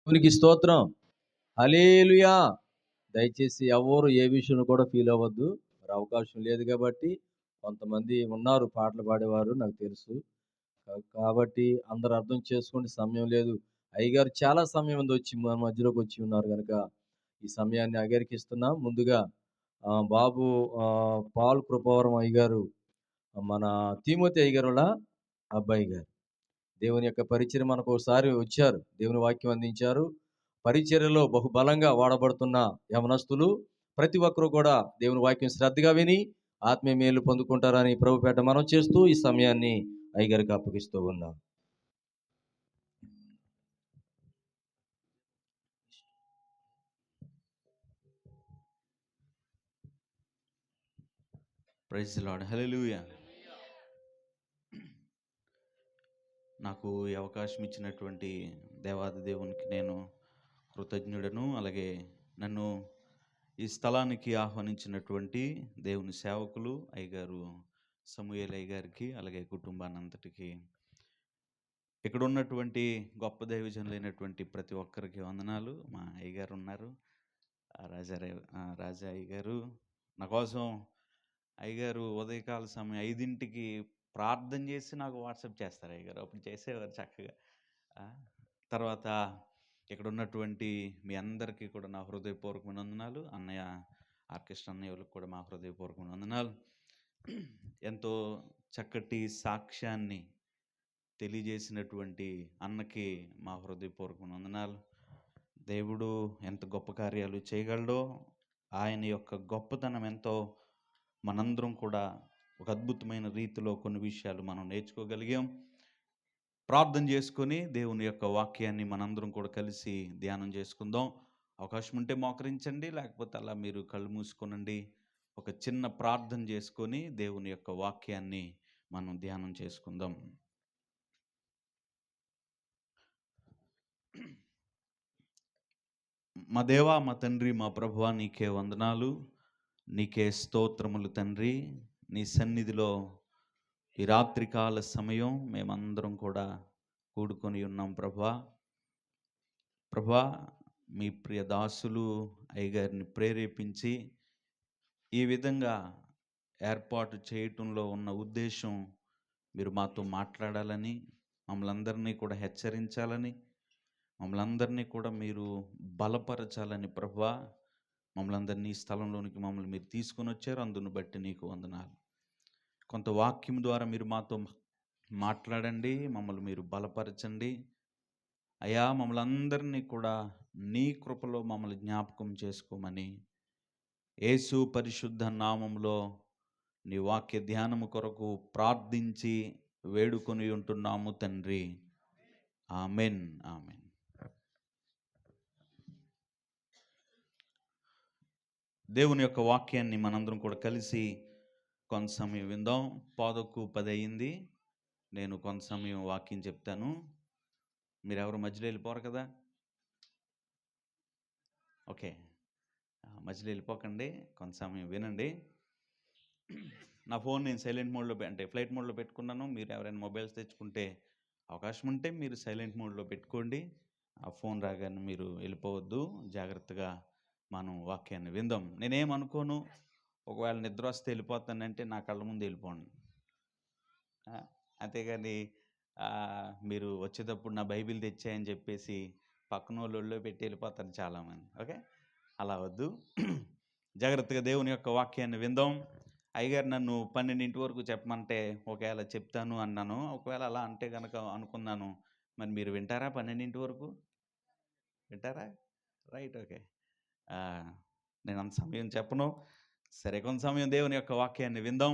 దేవునికి స్తోత్రం. హల్లెలూయా. దయచేసి ఎవరు ఏ విషయంలో కూడా ఫీల్ అవ్వద్దు. మరి అవకాశం లేదు కాబట్టి కొంతమంది ఉన్నారు పాటలు పాడేవారు నాకు తెలుసు. కాబట్టి అందరూ అర్థం చేసుకోండి, సమయం లేదు. అయ్యగారు చాలా సమయం ఉంది వచ్చి మన మధ్యలోకి వచ్చి ఉన్నారు గనుక ఈ సమయాన్ని అయ్యగారికి ఇస్తున్నాం. ముందుగా బాబు పాల్ కృపవరం అయ్యగారు మన తిమోతి అయ్యగారు వాళ్ళ అబ్బాయి గారు. దేవుని యొక్క పరిచర్య మనకు ఒకసారి వచ్చారు. దేవుని వాక్యం అందించారు. పరిచర్యలో బహుబలంగా వాడబడుతున్న యవనస్తులు ప్రతి ఒక్కరు కూడా దేవుని వాక్యం శ్రద్ధగా విని ఆత్మీయ మేలు పొందుకుంటారని ప్రభుపేట మనం చేస్తూ ఈ సమయాన్ని అయ్యగారికి అప్పగిస్తూ ఉన్నాం. Praise the lord. హల్లెలూయా. నాకు ఈ అవకాశం ఇచ్చినటువంటి దేవాది దేవునికి నేను కృతజ్ఞుడను. అలాగే నన్ను ఈ స్థలానికి ఆహ్వానించినటువంటి దేవుని సేవకులు అయ్యగారు సమూయేల్ అయ్యగారికి, అలాగే కుటుంబానంతటికి, ఇక్కడ ఉన్నటువంటి గొప్ప దైవజనులైనటువంటి ప్రతి ఒక్కరికి వందనాలు. మా అయ్యగారు ఉన్నారు, రాజా అయ్యగారు. నా కోసం అయ్యగారు ఉదయకాల సమయం 5ంటికి ప్రార్థన చేసి నాకు వాట్సాప్ చేస్తారు అయ్యగారు. అప్పుడు చేసేవారు చక్కగా. తర్వాత ఇక్కడ ఉన్నటువంటి మీ అందరికీ కూడా నా హృదయపూర్వకమైన వందనాలు. అన్నయ్య ఆర్కెస్ట్రా అన్నయ్య వాళ్ళకి కూడా మా హృదయపూర్వకమైన వందనాలు. ఎంతో చక్కటి సాక్ష్యాన్ని తెలియజేసినటువంటి అన్నకి మా హృదయపూర్వకమైన వందనాలు. దేవుడు ఎంత గొప్ప కార్యాలు చేయగలడో, ఆయన యొక్క గొప్పతనం ఎంతో మనందరం కూడా ఒక అద్భుతమైన రీతిలో కొన్ని విషయాలు మనం నేర్చుకోగలిగాం. ప్రార్థన చేసుకొని దేవుని యొక్క వాక్యాన్ని మనందరం కూడా కలిసి ధ్యానం చేసుకుందాం. అవకాశం ఉంటే మోకరించండి, లేకపోతే అలా మీరు కళ్ళు మూసుకోనండి. ఒక చిన్న ప్రార్థన చేసుకొని దేవుని యొక్క వాక్యాన్ని మనం ధ్యానం చేసుకుందాం. మా దేవా, మా తండ్రి, మా ప్రభువా, నీకే వందనాలు, నీకే స్తోత్రములు తండ్రి. నీ సన్నిధిలో ఈ రాత్రికాల సమయం మేమందరం కూడా కూడుకొని ఉన్నాం ప్రభువా. మీ ప్రియ దాసులు అయ్యగారిని ప్రేరేపించి ఈ విధంగా ఏర్పాటు చేయటంలో ఉన్న ఉద్దేశం, మీరు మాతో మాట్లాడాలని, మమ్మల్ని అందరినీ కూడా హెచ్చరించాలని, మమ్మల్ని అందరినీ కూడా మీరు బలపరచాలని ప్రభువా, మమ్మల్ని అందరినీ ఈ స్థలంలోనికి మమ్మల్ని మీరు తీసుకొని వచ్చారు. అందును బట్టి నీకు వందనాలు. కొంత వాక్యం ద్వారా మీరు మాతో మాట్లాడండి, మమ్మల్ని మీరు బలపరచండి అయ్యా. మమ్మల్ని అందరినీ కూడా నీ కృపలో మమ్మల్ని జ్ఞాపకం చేసుకోమని యేసు పరిశుద్ధ నామంలో నీ వాక్య ధ్యానము కొరకు ప్రార్థించి వేడుకొని ఉంటున్నాము తండ్రి. Amen, amen. దేవుని యొక్క వాక్యాన్ని మనందరం కూడా కలిసి కొంత సమయం విందాం. 10:10 అయింది. నేను కొంత సమయం వాక్యం చెప్తాను. మీరెవరు మధ్యలో వెళ్ళిపోరు కదా? ఓకే, మధ్యలో వెళ్ళిపోకండి, కొంత సమయం వినండి. నా ఫోన్ నేను సైలెంట్ మోడ్లో అంటే ఫ్లైట్ మోడ్లో పెట్టుకున్నాను. మీరు ఎవరైనా మొబైల్స్ తెచ్చుకుంటే అవకాశం ఉంటే మీరు సైలెంట్ మోడ్లో పెట్టుకోండి. ఆ ఫోన్ రాగానే మీరు వెళ్ళిపోవద్దు. జాగ్రత్తగా మనం వాక్యాన్ని విందాం. నేనేమనుకోను, ఒకవేళ నిద్ర వస్తే వెళ్ళిపోతానంటే నా కళ్ళ ముందు వెళ్ళిపోండి. అంతేగాని మీరు వచ్చేటప్పుడు నా బైబిల్ తెచ్చాయని చెప్పేసి పక్కన వాళ్ళలో పెట్టి వెళ్ళిపోతారు చాలామంది. ఓకే, అలా వద్దు. జాగ్రత్తగా దేవుని యొక్క వాక్యాన్ని విందాం. అయ్యగారు నన్ను 12 వరకు చెప్పమంటే ఒకవేళ చెప్తాను అన్నాను. ఒకవేళ అలా అంటే కనుక అనుకున్నాను, మరి మీరు వింటారా? 12 వరకు వింటారా? Right, okay. నేను అంత సమయం చెప్పను. సరే, కొంత సమయం దేవుని యొక్క వాక్యాన్ని విందాం.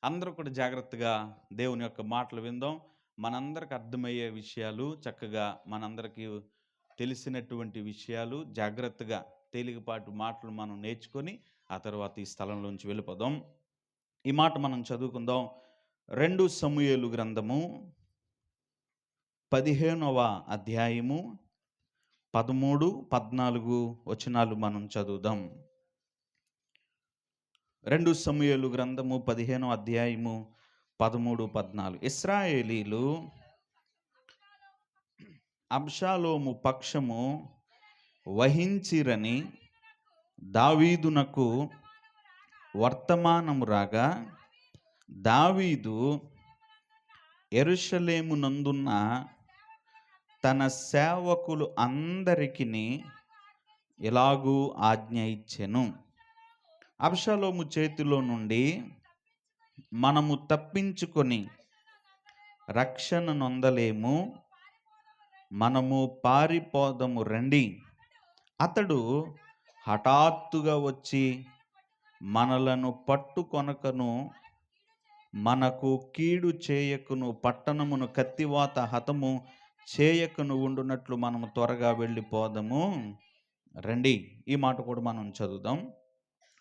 అందరూ కూడా జాగ్రత్తగా దేవుని యొక్క మాటలు విందాం. మనందరికి అర్థమయ్యే విషయాలు, చక్కగా మనందరికీ తెలిసినటువంటి విషయాలు, జాగ్రత్తగా తేలికపాటు మాటలు మనం నేర్చుకొని ఆ తర్వాత ఈ స్థలంలోంచి వెళ్ళిపోదాం. ఈ మాట మనం చదువుకుందాం. 2 సమూయేలు గ్రంథము 15వ అధ్యాయము 13, 14 వచనాలు మనం చదువుదాం. 2 సమూయేలు గ్రంథము 15వ అధ్యాయము 13, 14. ఇశ్రాయేలీలు అబ్షాలోము పక్షము వహించిరని దావీదునకు వర్తమానము రాగా, దావీదు యెరూషలేమునందున్న తన సేవకులు అందరికిని ఇలాగూ ఆజ్ఞ ఇచ్చెను. అబ్షాలోము చేతిలో నుండి మనము తప్పించుకొని రక్షణ నొందలేము, మనము పారిపోదము రండి. అతడు హఠాత్తుగా వచ్చి మనలను పట్టుకొనకను మనకు కీడు చేయకును, పట్టణమును కత్తివాత హతము చేయకను ఉండునట్లు మనము త్వరగా వెళ్ళిపోదాము రండి. ఈ మాట కూడా మనం చదువుదాం.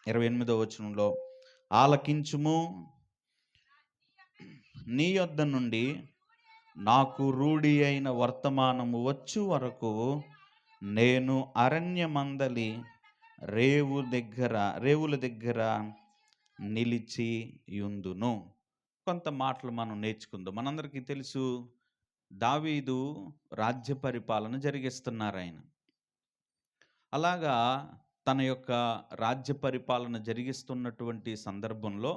28వ వచనంలో, ఆలకించుము, నీ యొద్ద నుండి నాకు రూఢి అయిన వర్తమానము వచ్చు వరకు నేను అరణ్యమందలి రేవుల దగ్గర నిలిచి యుందును. కొంత మాటలు మనం నేర్చుకుందాం. మనందరికీ తెలుసు, దావీదు రాజ్య పరిపాలన జరిగిస్తున్నారు ఆయన. అలాగా తన యొక్క రాజ్య పరిపాలన జరిగిస్తున్నటువంటి సందర్భంలో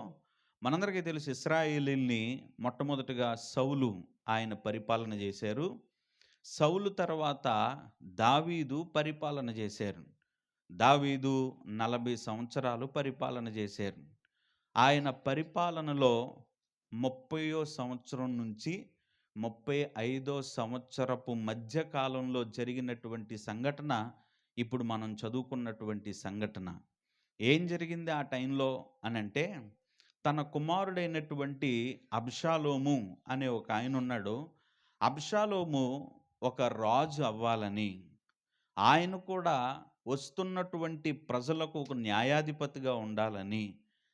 మనందరికీ తెలుసు, ఇశ్రాయేలీల్ని మొట్టమొదటిగా సౌలు ఆయన పరిపాలన చేశారు. సౌలు తర్వాత దావీదు పరిపాలన చేశారు. దావీదు 40 సంవత్సరాలు పరిపాలన చేశారు. ఆయన పరిపాలనలో 30వ సంవత్సరం నుంచి 35వ సంవత్సరపు మధ్య కాలంలో జరిగినటువంటి సంఘటన ఇప్పుడు మనం చదువుకున్నటువంటి సంఘటన. ఏం జరిగింది ఆ టైంలో అనంటే, తన కుమారుడైనటువంటి అబ్షాలోము అనే ఒక ఆయన ఉన్నాడు. అబ్షాలోము ఒక రాజు అవ్వాలని, ఆయన కూడా వస్తున్నటువంటి ప్రజలకు ఒక న్యాయాధిపతిగా ఉండాలని,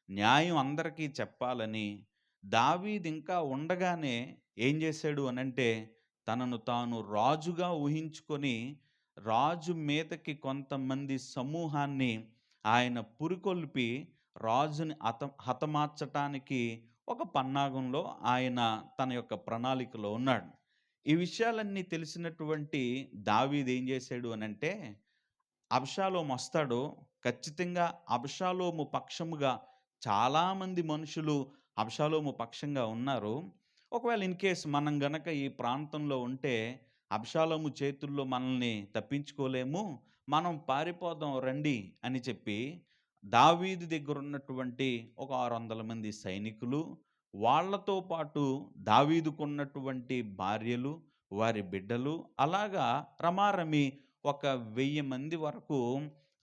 న్యాయం అందరికీ చెప్పాలని దావీదు ఇంకా ఉండగానే ఏం చేశాడు అనంటే, తనను తాను రాజుగా ఊహించుకొని రాజు మీదకి కొంతమంది సమూహాన్ని ఆయన పురికొల్పి రాజుని హతమార్చటానికి ఒక పన్నాగంలో ఆయన తన యొక్క ప్రణాళికలో ఉన్నాడు. ఈ విషయాలన్నీ తెలిసినటువంటి దావీదు ఏం చేశాడు అనంటే, అబ్షాలోము వస్తాడు, ఖచ్చితంగా అబ్షాలోము పక్షముగా చాలామంది మనుషులు అబ్షాలోము పక్షంగా ఉన్నారు. ఒకవేళ ఇన్ కేస్ మనం గనక ఈ ప్రాంతంలో ఉంటే అబ్షాలోము చేతుల్లో మనల్ని తప్పించుకోలేము, మనం పారిపోదాం రండి అని చెప్పి దావీదు దగ్గర ఉన్నటువంటి ఒక 600 మంది సైనికులు, వాళ్ళతో పాటు దావీదుకున్నటువంటి భార్యలు, వారి బిడ్డలు, అలాగా రమారమి ఒక 1000 మంది వరకు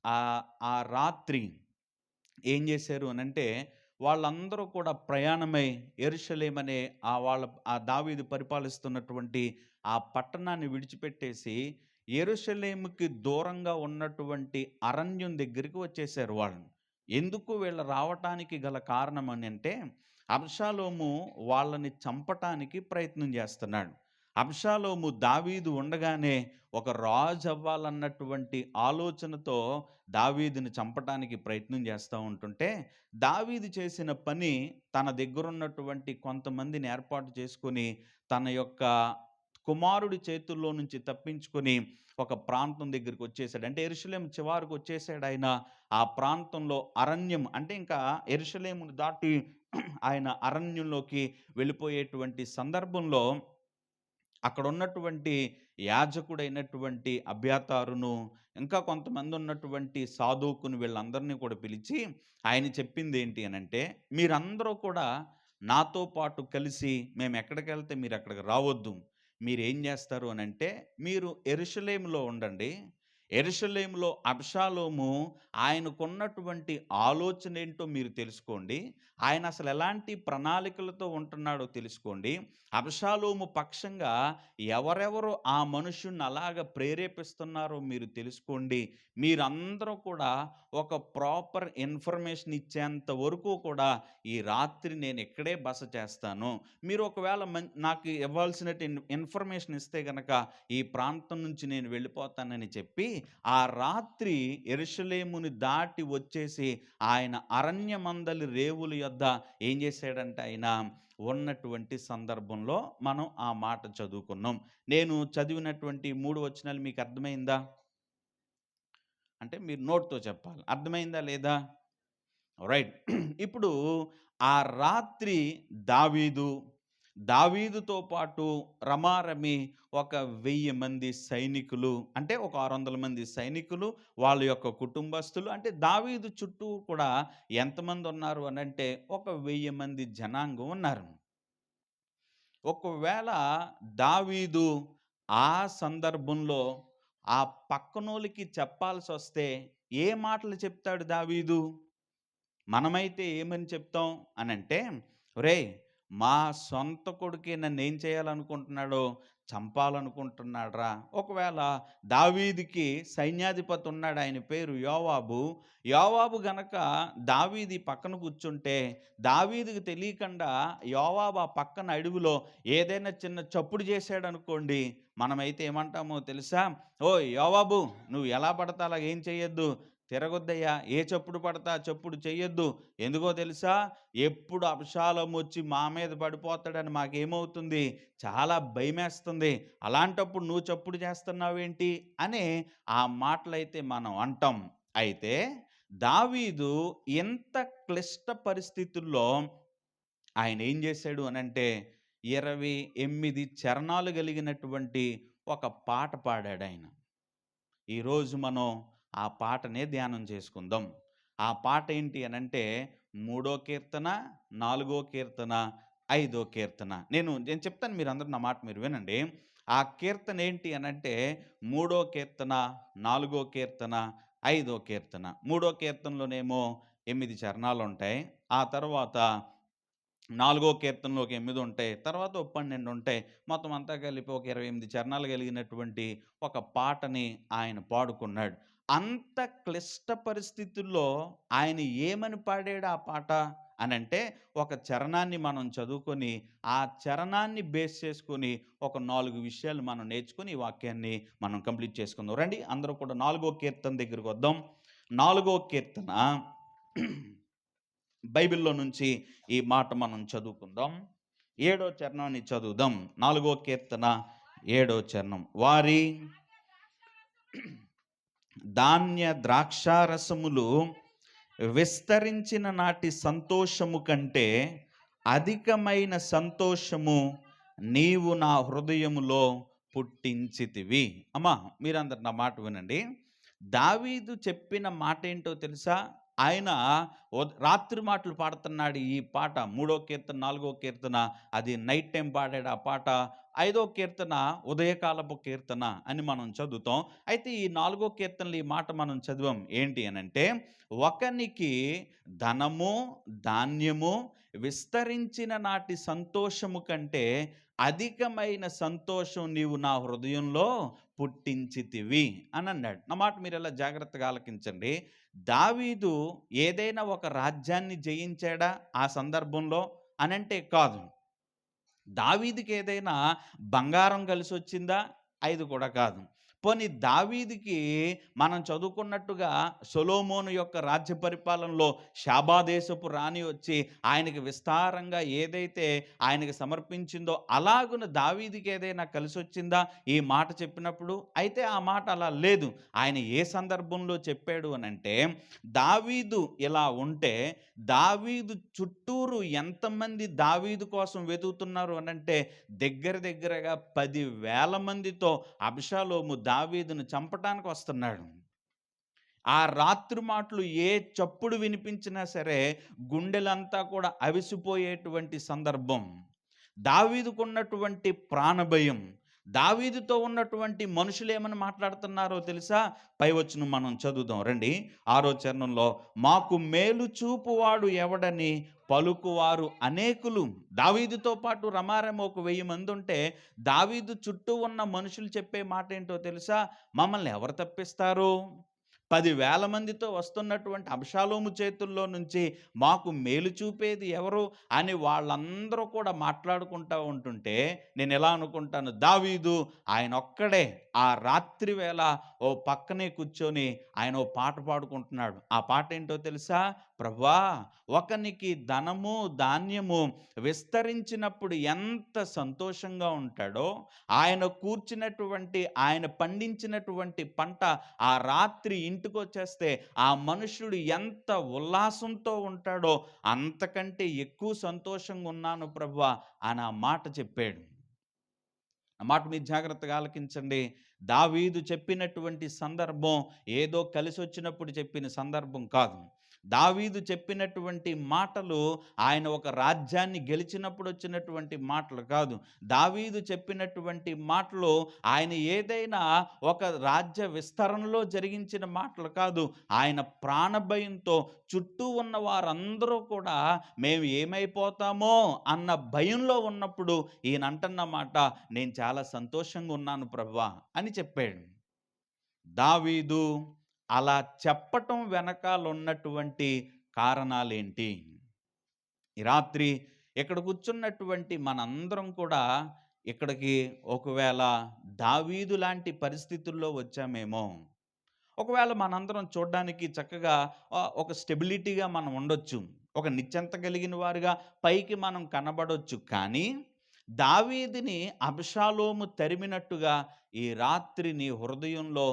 ఆ రాత్రి ఏం చేశారు అనంటే, వాళ్ళందరూ కూడా ప్రయాణమై యెరూషలేము అనే ఆ దావీదు పరిపాలిస్తున్నటువంటి ఆ పట్టణాన్ని విడిచిపెట్టేసి యెరూషలేముకి దూరంగా ఉన్నటువంటి అరణ్యం దగ్గరికి వచ్చేసారు వాళ్ళు. ఎందుకు వీళ్ళు రావటానికి గల కారణం అని అంటే, అబ్షాలోము వాళ్ళని చంపటానికి ప్రయత్నం చేస్తున్నాడు. అబ్షాలోము దావీదు ఉండగానే ఒక రాజు అవ్వాలన్నటువంటి ఆలోచనతో దావీదుని చంపటానికి ప్రయత్నం చేస్తూ ఉంటుంటే, దావీదు చేసిన పని తన దగ్గరున్నటువంటి కొంతమందిని ఏర్పాటు చేసుకొని తన యొక్క కుమారుడి చేతుల్లో నుంచి తప్పించుకొని ఒక ప్రాంతం దగ్గరికి వచ్చేసాడు. అంటే యెరూషలేము చివరకు వచ్చేసాడు ఆయన. ఆ ప్రాంతంలో అరణ్యం అంటే ఇంకా యెరూషలేమును దాటి ఆయన అరణ్యంలోకి వెళ్ళిపోయేటువంటి సందర్భంలో అక్కడ ఉన్నటువంటి యాజకుడైనటువంటి అబ్యాతారును, ఇంకా కొంతమంది ఉన్నటువంటి సాదోకును, వీళ్ళందరినీ కూడా పిలిచి ఆయన చెప్పింది ఏంటి అనంటే, మీరందరూ కూడా నాతో పాటు కలిసి మేము ఎక్కడికి వెళ్తే మీరు అక్కడికి రావద్దు. మీరేం చేస్తారు అనంటే, మీరు యెరూషలేములో ఉండండి. యెరూషలేములో అబ్షాలోము ఆయనకున్నటువంటి ఆలోచన ఏంటో మీరు తెలుసుకోండి. ఆయన అసలు ఎలాంటి ప్రణాళికలతో ఉంటున్నాడో తెలుసుకోండి. అబ్షాలోము పక్షంగా ఎవరెవరు ఆ మనుషుణ్ణి అలాగ ప్రేరేపిస్తున్నారో మీరు తెలుసుకోండి. మీరందరూ కూడా ఒక ప్రాపర్ ఇన్ఫర్మేషన్ ఇచ్చేంత వరకు కూడా ఈ రాత్రి నేను ఇక్కడే బస చేస్తాను. మీరు ఒకవేళ నాకు ఇవ్వాల్సిన ఇన్ఫర్మేషన్ ఇస్తే గనక ఈ ప్రాంతం నుంచి నేను వెళ్ళిపోతానని చెప్పి ఆ రాత్రి యెరూషలేముని దాటి వచ్చేసి ఆయన అరణ్యమందలి రేవుల యొద్ద ఏం చేశాడంటే ఆయన ఉన్నటువంటి సందర్భంలో మనం ఆ మాట చదువుకున్నాం. నేను చదివినటువంటి 3 వచనాలు మీకు అర్థమైందా? అంటే మీరు నోటితో చెప్పాలి. అర్థమైందా లేదా? రైట్. ఇప్పుడు ఆ రాత్రి దావీదు, దావీదుతో పాటు రమారమి ఒక 1000 మంది సైనికులు, అంటే ఒక 600 మంది సైనికులు, వాళ్ళ యొక్క కుటుంబస్తులు, అంటే దావీదు చుట్టూ కూడా ఎంతమంది ఉన్నారు అనంటే ఒక 1000 మంది జనాంగం ఉన్నారు. ఒకవేళ దావీదు ఆ సందర్భంలో ఆ పక్కనోళ్ళకి చెప్పాల్సొస్తే ఏ మాటలు చెప్తాడు దావీదు? మనమైతే ఏమని చెప్తాం అనంటే, ఒరేయ్! మా సొంత కొడుకే నన్నేం చేయాలనుకుంటున్నాడో, చంపాలనుకుంటున్నాడురా. ఒకవేళ దావీదుకి సైన్యాధిపతి ఉన్నాడు, ఆయన పేరు యోవాబు. యోవాబు గనక దావీదు ఈ పక్కన కూర్చుంటే, దావీదుకి తెలియకుండా యోవాబు ఆ పక్కన అడవిలో ఏదైనా చిన్న చప్పుడు చేశాడనుకోండి, మనమైతే ఏమంటామో తెలుసా? ఓయ్ యోవాబు, నువ్వు ఎలా పడతా అలాగ ఏం చేయొద్దు, తిరగొద్దయ్యా, ఏ చప్పుడు పడతా ఆ చప్పుడు చెయ్యొద్దు. ఎందుకో తెలుసా? ఎప్పుడు అబ్షాలోము వచ్చి మా మీద పడిపోతాడని మాకేమవుతుంది, చాలా భయమేస్తుంది. అలాంటప్పుడు నువ్వు చప్పుడు చేస్తున్నావేంటి అని ఆ మాటలైతే మనం అంటాం. అయితే దావీదు ఎంత క్లిష్ట పరిస్థితుల్లో ఆయన ఏం చేశాడు అనంటే 28 చరణాలు కలిగినటువంటి ఒక పాట పాడాడాయన. ఈరోజు మనం ఆ పాటనే ధ్యానం చేసుకుందాం. ఆ పాట ఏంటి అనంటే 3వ కీర్తన, 4వ కీర్తన, 5వ కీర్తన. నేను చెప్తాను, మీరందరూ నా మాట మీరు వినండి. ఆ కీర్తన ఏంటి అనంటే 3వ కీర్తన, 4వ కీర్తన, 5వ కీర్తన. 3వ కీర్తనలోనేమో 8 చరణాలుంటాయి. ఆ తర్వాత 4వ కీర్తనలో ఒక 8 ఉంటాయి. తర్వాత ఒక 12 ఉంటాయి. మొత్తం అంతా కలిపి ఒక 28 చరణాలు కలిగినటువంటి ఒక పాటని ఆయన పాడుకున్నాడు. అంత క్లిష్ట పరిస్థితుల్లో ఆయన ఏమని పాడాడు ఆ పాట అనంటే, ఒక చరణాన్ని మనం చదువుకొని, ఆ చరణాన్ని బేస్ చేసుకొని ఒక 4 విషయాలు మనం నేర్చుకొని ఈ వాక్యాన్ని మనం కంప్లీట్ చేసుకుందాం. రండి అందరూ కూడా 4వ కీర్తన దగ్గరికి వద్దాం. 4వ కీర్తన బైబిల్‌లో నుంచి ఈ మాట మనం చదువుకుందాం. 7వ చరణాన్ని చదువుదాం. 4వ కీర్తన 7వ చరణం. వారి ధాన్య ద్రాక్షారసములు విస్తరించిన నాటి సంతోషము కంటే అధికమైన సంతోషము నీవు నా హృదయములో పుట్టించితివి. అమ్మా, మీరందరు నా మాట వినండి. దావీదు చెప్పిన మాట ఏంటో తెలుసా? ఆయన రాత్రి మాటలు పాడుతున్నాడు. ఈ పాట 3వ కీర్తన, 4వ కీర్తన అది నైట్ టైం పాడాడు ఆ పాట. 5వ కీర్తన ఉదయకాలపు కీర్తన అని మనం చదువుతాం. అయితే ఈ 4వ కీర్తనలో ఈ మాట మనం చదివాం. ఏంటి అనంటే, ఒకనికి ధనము, ధాన్యము విస్తరించిన నాటి సంతోషము కంటే అధికమైన సంతోషం నీవు నా హృదయంలో పుట్టించితివి అని అన్నాడు. నా మాట మీరు ఎలా జాగ్రత్తగా ఆలకించండి. దావీదు ఏదైనా ఒక రాజ్యాన్ని జయించాడా ఆ సందర్భంలో అనంటే కాదు. దావీదుకి ఏదైనా బంగారం కలిసొచ్చిందా? అది కూడా కాదు. పోనీ దావీదుకి మనం చదువుకున్నట్టుగా సొలొమోను యొక్క రాజ్య పరిపాలనలో షాబా దేశపు రాణి వచ్చి ఆయనకి విస్తారంగా ఏదైతే ఆయనకి సమర్పించిందో అలాగున దావీదుకి ఏదైనా కలిసొచ్చిందా ఈ మాట చెప్పినప్పుడు? అయితే ఆ మాట అలా లేదు. ఆయన ఏ సందర్భంలో చెప్పాడు అనంటే, దావీదు ఇలా ఉంటే దావీదు చుట్టూరు ఎంతమంది దావీదు కోసం వెతుకుతున్నారు అనంటే దగ్గరగా 10,000 మందితో అబ్షాలోము దావీదును చంపటానికి వస్తున్నాడు. ఆ రాత్రి మాటలు ఏ చప్పుడు వినిపించినా సరే గుండెలంతా కూడా అవిసిపోయేటువంటి సందర్భం. దావీదుకున్నటువంటి ప్రాణభయం, దావీదుతో ఉన్నటువంటి మనుషులు ఏమని మాట్లాడుతున్నారో తెలుసా? పై వచనం మనం చదువుదాం రండి. 6వ చరణంలో, మాకు మేలు చూపువాడు ఎవడని పలుకువారు అనేకులు. దావీదుతో పాటు రమారమి ఒక 1000 మంది ఉంటే దావీదు చుట్టూ ఉన్న మనుషులు చెప్పే మాట ఏంటో తెలుసా? మమ్మల్ని ఎవరు తప్పిస్తారు? 10,000 మందితో వస్తున్నటువంటి అబ్షాలోము చేతుల్లో నుంచి మాకు మేలు చూపేది ఎవరు అని వాళ్ళందరూ కూడా మాట్లాడుకుంటూ ఉంటుంటే నేను ఎలా అనుకుంటాను, దావీదు ఆయన ఒక్కడే ఆ రాత్రి వేళ ఓ పక్కనే కూర్చొని ఆయన ఓ పాట పాడుకుంటున్నాడు. ఆ పాట ఏంటో తెలుసా? ప్రభువా, ఒకనికి ధనము ధాన్యము విస్తరించినప్పుడు ఎంత సంతోషంగా ఉంటాడో, ఆయన కూర్చున్నటువంటి ఆయన పండించినటువంటి పంట ఆ రాత్రి ఇంటి ఇంటికొచ్చేస్తే ఆ మనుష్యుడు ఎంత ఉల్లాసంతో ఉంటాడో అంతకంటే ఎక్కువ సంతోషంగా ఉన్నాను ప్రభువా అని ఆ మాట చెప్పాడు. ఆ మాట మీరు జాగ్రత్తగా ఆలకించండి. దావీదు చెప్పినటువంటి సందర్భం ఏదో కలిసొచ్చినప్పుడు చెప్పిన సందర్భం కాదు. దావీదు చెప్పినటువంటి మాటలు ఆయన ఒక రాజ్యాన్ని గెలిచినప్పుడు వచ్చినటువంటి మాటలు కాదు. దావీదు చెప్పినటువంటి మాటలు ఆయన ఏదైనా ఒక రాజ్య విస్తరణలో జరిగించిన మాటలు కాదు. ఆయన ప్రాణభయంతో చుట్టూ ఉన్న వారందరూ కూడా మేము ఏమైపోతామో అన్న భయంలో ఉన్నప్పుడు ఈయన అంటున్న మాట, నేను చాలా సంతోషంగా ఉన్నాను ప్రభువా అని చెప్పాడు. దావీదు అలా చెప్పటం వెనకాల ఉన్నటువంటి కారణాలేంటి? ఈ రాత్రి ఇక్కడ కూర్చున్నటువంటి మనందరం కూడా ఇక్కడికి ఒకవేళ దావీదు లాంటి పరిస్థితుల్లో వచ్చామేమో. ఒకవేళ మనందరం చూడ్డానికి చక్కగా ఒక స్టెబిలిటీగా మనం ఉండొచ్చు. ఒక నిశ్చంత కలిగిన వారుగా పైకి మనం కనబడొచ్చు. కానీ దావీదుని అబ్షాలోము తరిమినట్టుగా ఈ రాత్రి నీ హృదయంలో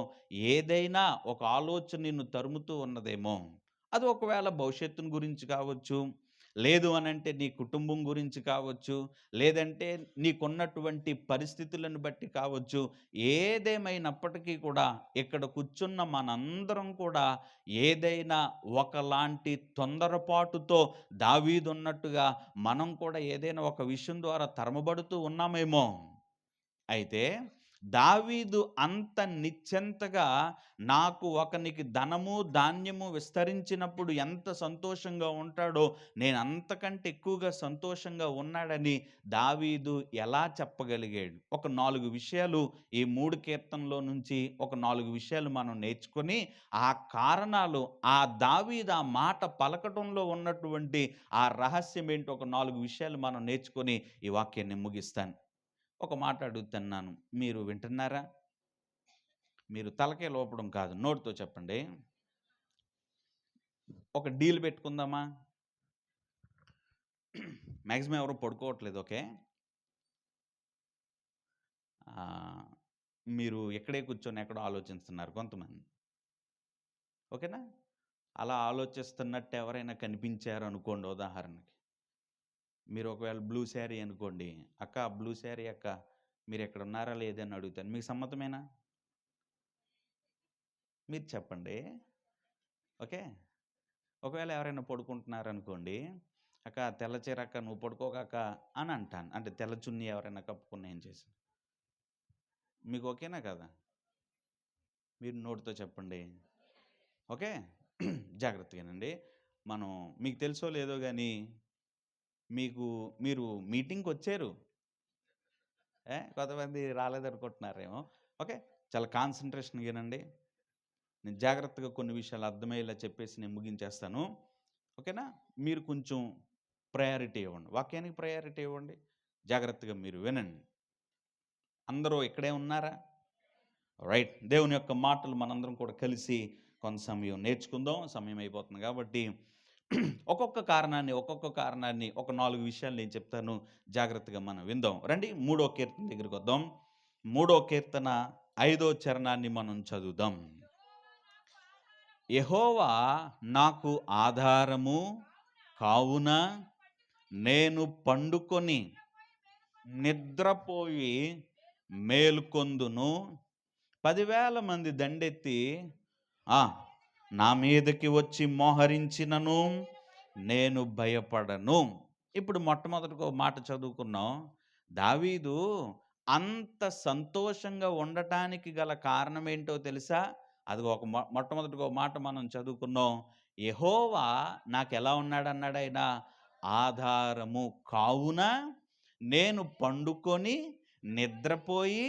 ఏదైనా ఒక ఆలోచన నిన్ను తరుముతూ ఉన్నదేమో. అది ఒకవేళ భవిష్యత్తును గురించి కావచ్చు, లేదు అనంటే నీ కుటుంబం గురించి కావచ్చు, లేదంటే నీకున్నటువంటి పరిస్థితులను బట్టి కావచ్చు. ఏదేమైనప్పటికీ కూడా ఇక్కడ కూర్చున్న మనందరం కూడా ఏదైనా ఒకలాంటి తొందరపాటుతో దావీదున్నట్టుగా మనం కూడా ఏదైనా ఒక విషయం ద్వారా తరమబడుతూ ఉన్నామేమో. అయితే దావీదు అంత నిశ్చింతగా నాకు ఒకనికి ధనము ధాన్యము విస్తరించినప్పుడు ఎంత సంతోషంగా ఉంటాడో నేను అంతకంటే ఎక్కువగా సంతోషంగా ఉన్నాడని దావీదు ఎలా చెప్పగలిగాడు? ఒక 4 విషయాలు ఈ 3 కీర్తనలో నుంచి ఒక 4 విషయాలు మనం నేర్చుకొని ఆ కారణాలు, ఆ దావీదు ఆ మాట పలకటంలో ఉన్నటువంటి ఆ రహస్యం ఏంటో ఒక 4 విషయాలు మనం నేర్చుకొని ఈ వాక్యాన్ని ముగిస్తాను. ఒక మాట అడుగుతున్నాను, మీరు వింటున్నారా? మీరు తలకే లోపడం కాదు, నోటితో చెప్పండి. ఒక డీల్ పెట్టుకుందామా? మ్యాక్సిమం ఎవరు పడుకోవట్లేదు. ఓకే, మీరు ఎక్కడే కూర్చొని ఎక్కడో ఆలోచిస్తున్నారు కొంతమంది. ఓకేనా? అలా ఆలోచిస్తున్నట్టు ఎవరైనా కనిపించారు అనుకోండి. ఉదాహరణకి మీరు ఒకవేళ బ్లూ శారీ అనుకోండి. అక్క బ్లూ శారీ అక్క, మీరు ఎక్కడ ఉన్నారా లేదని అడుగుతాను. మీకు సమ్మతమేనా? మీరు చెప్పండి. ఓకే. ఒకవేళ ఎవరైనా పడుకుంటున్నారనుకోండి, అక్క తెల్ల చీర అక్క నువ్వు పడుకోకక్క అని అంటాను. అంటే తెల్ల చున్నీ ఎవరైనా కప్పుకున్న ఏం చేసి, మీకు ఓకేనా కదా? మీరు నోటితో చెప్పండి. ఓకే. జాగ్రత్తగానండి. మనం మీకు తెలుసో లేదో కానీ మీరు మీటింగ్కి వచ్చారు. కొంతమంది రాలేదనుకుంటున్నారేమో. ఓకే, చాలా కాన్సన్ట్రేషన్గానండి. నేను జాగ్రత్తగా కొన్ని విషయాలు అర్థమయ్యేలా చెప్పేసి నేను ముగించేస్తాను. ఓకేనా? మీరు కొంచెం ప్రయారిటీ ఇవ్వండి, వాక్యానికి ప్రయారిటీ ఇవ్వండి. జాగ్రత్తగా మీరు వినండి. అందరూ ఇక్కడే ఉన్నారా? రైట్. దేవుని యొక్క మాటలు మనందరం కూడా కలిసి కొంత సమయం నేర్చుకుందాం. సమయం అయిపోతుంది కాబట్టి ఒక్కొక్క కారణాన్ని ఒక 4 విషయాలు నేను చెప్తాను, జాగ్రత్తగా మనం విందాం. రండి 3వ కీర్తన దగ్గరికి వద్దాం. 3వ కీర్తన 5వ చరణాన్ని మనం చదువుదాం. యెహోవా నాకు ఆధారము కావున నేను పండుకొని నిద్రపోయి మేల్కొందును. 10,000 మంది దండెత్తి నా మీదకి వచ్చి మోహరించినను నేను భయపడను. ఇప్పుడు మొట్టమొదటిగా మాట చదువుకున్నాం. దావీదు అంత సంతోషంగా ఉండటానికి గల కారణం ఏంటో తెలుసా? అది ఒక మొట్టమొదటిగా మాట మనం చదువుకున్నాం. యెహోవా నాకు ఎలా ఉన్నాడన్నాడు ఆయన? ఆధారము కావున నేను పండుకొని నిద్రపోయి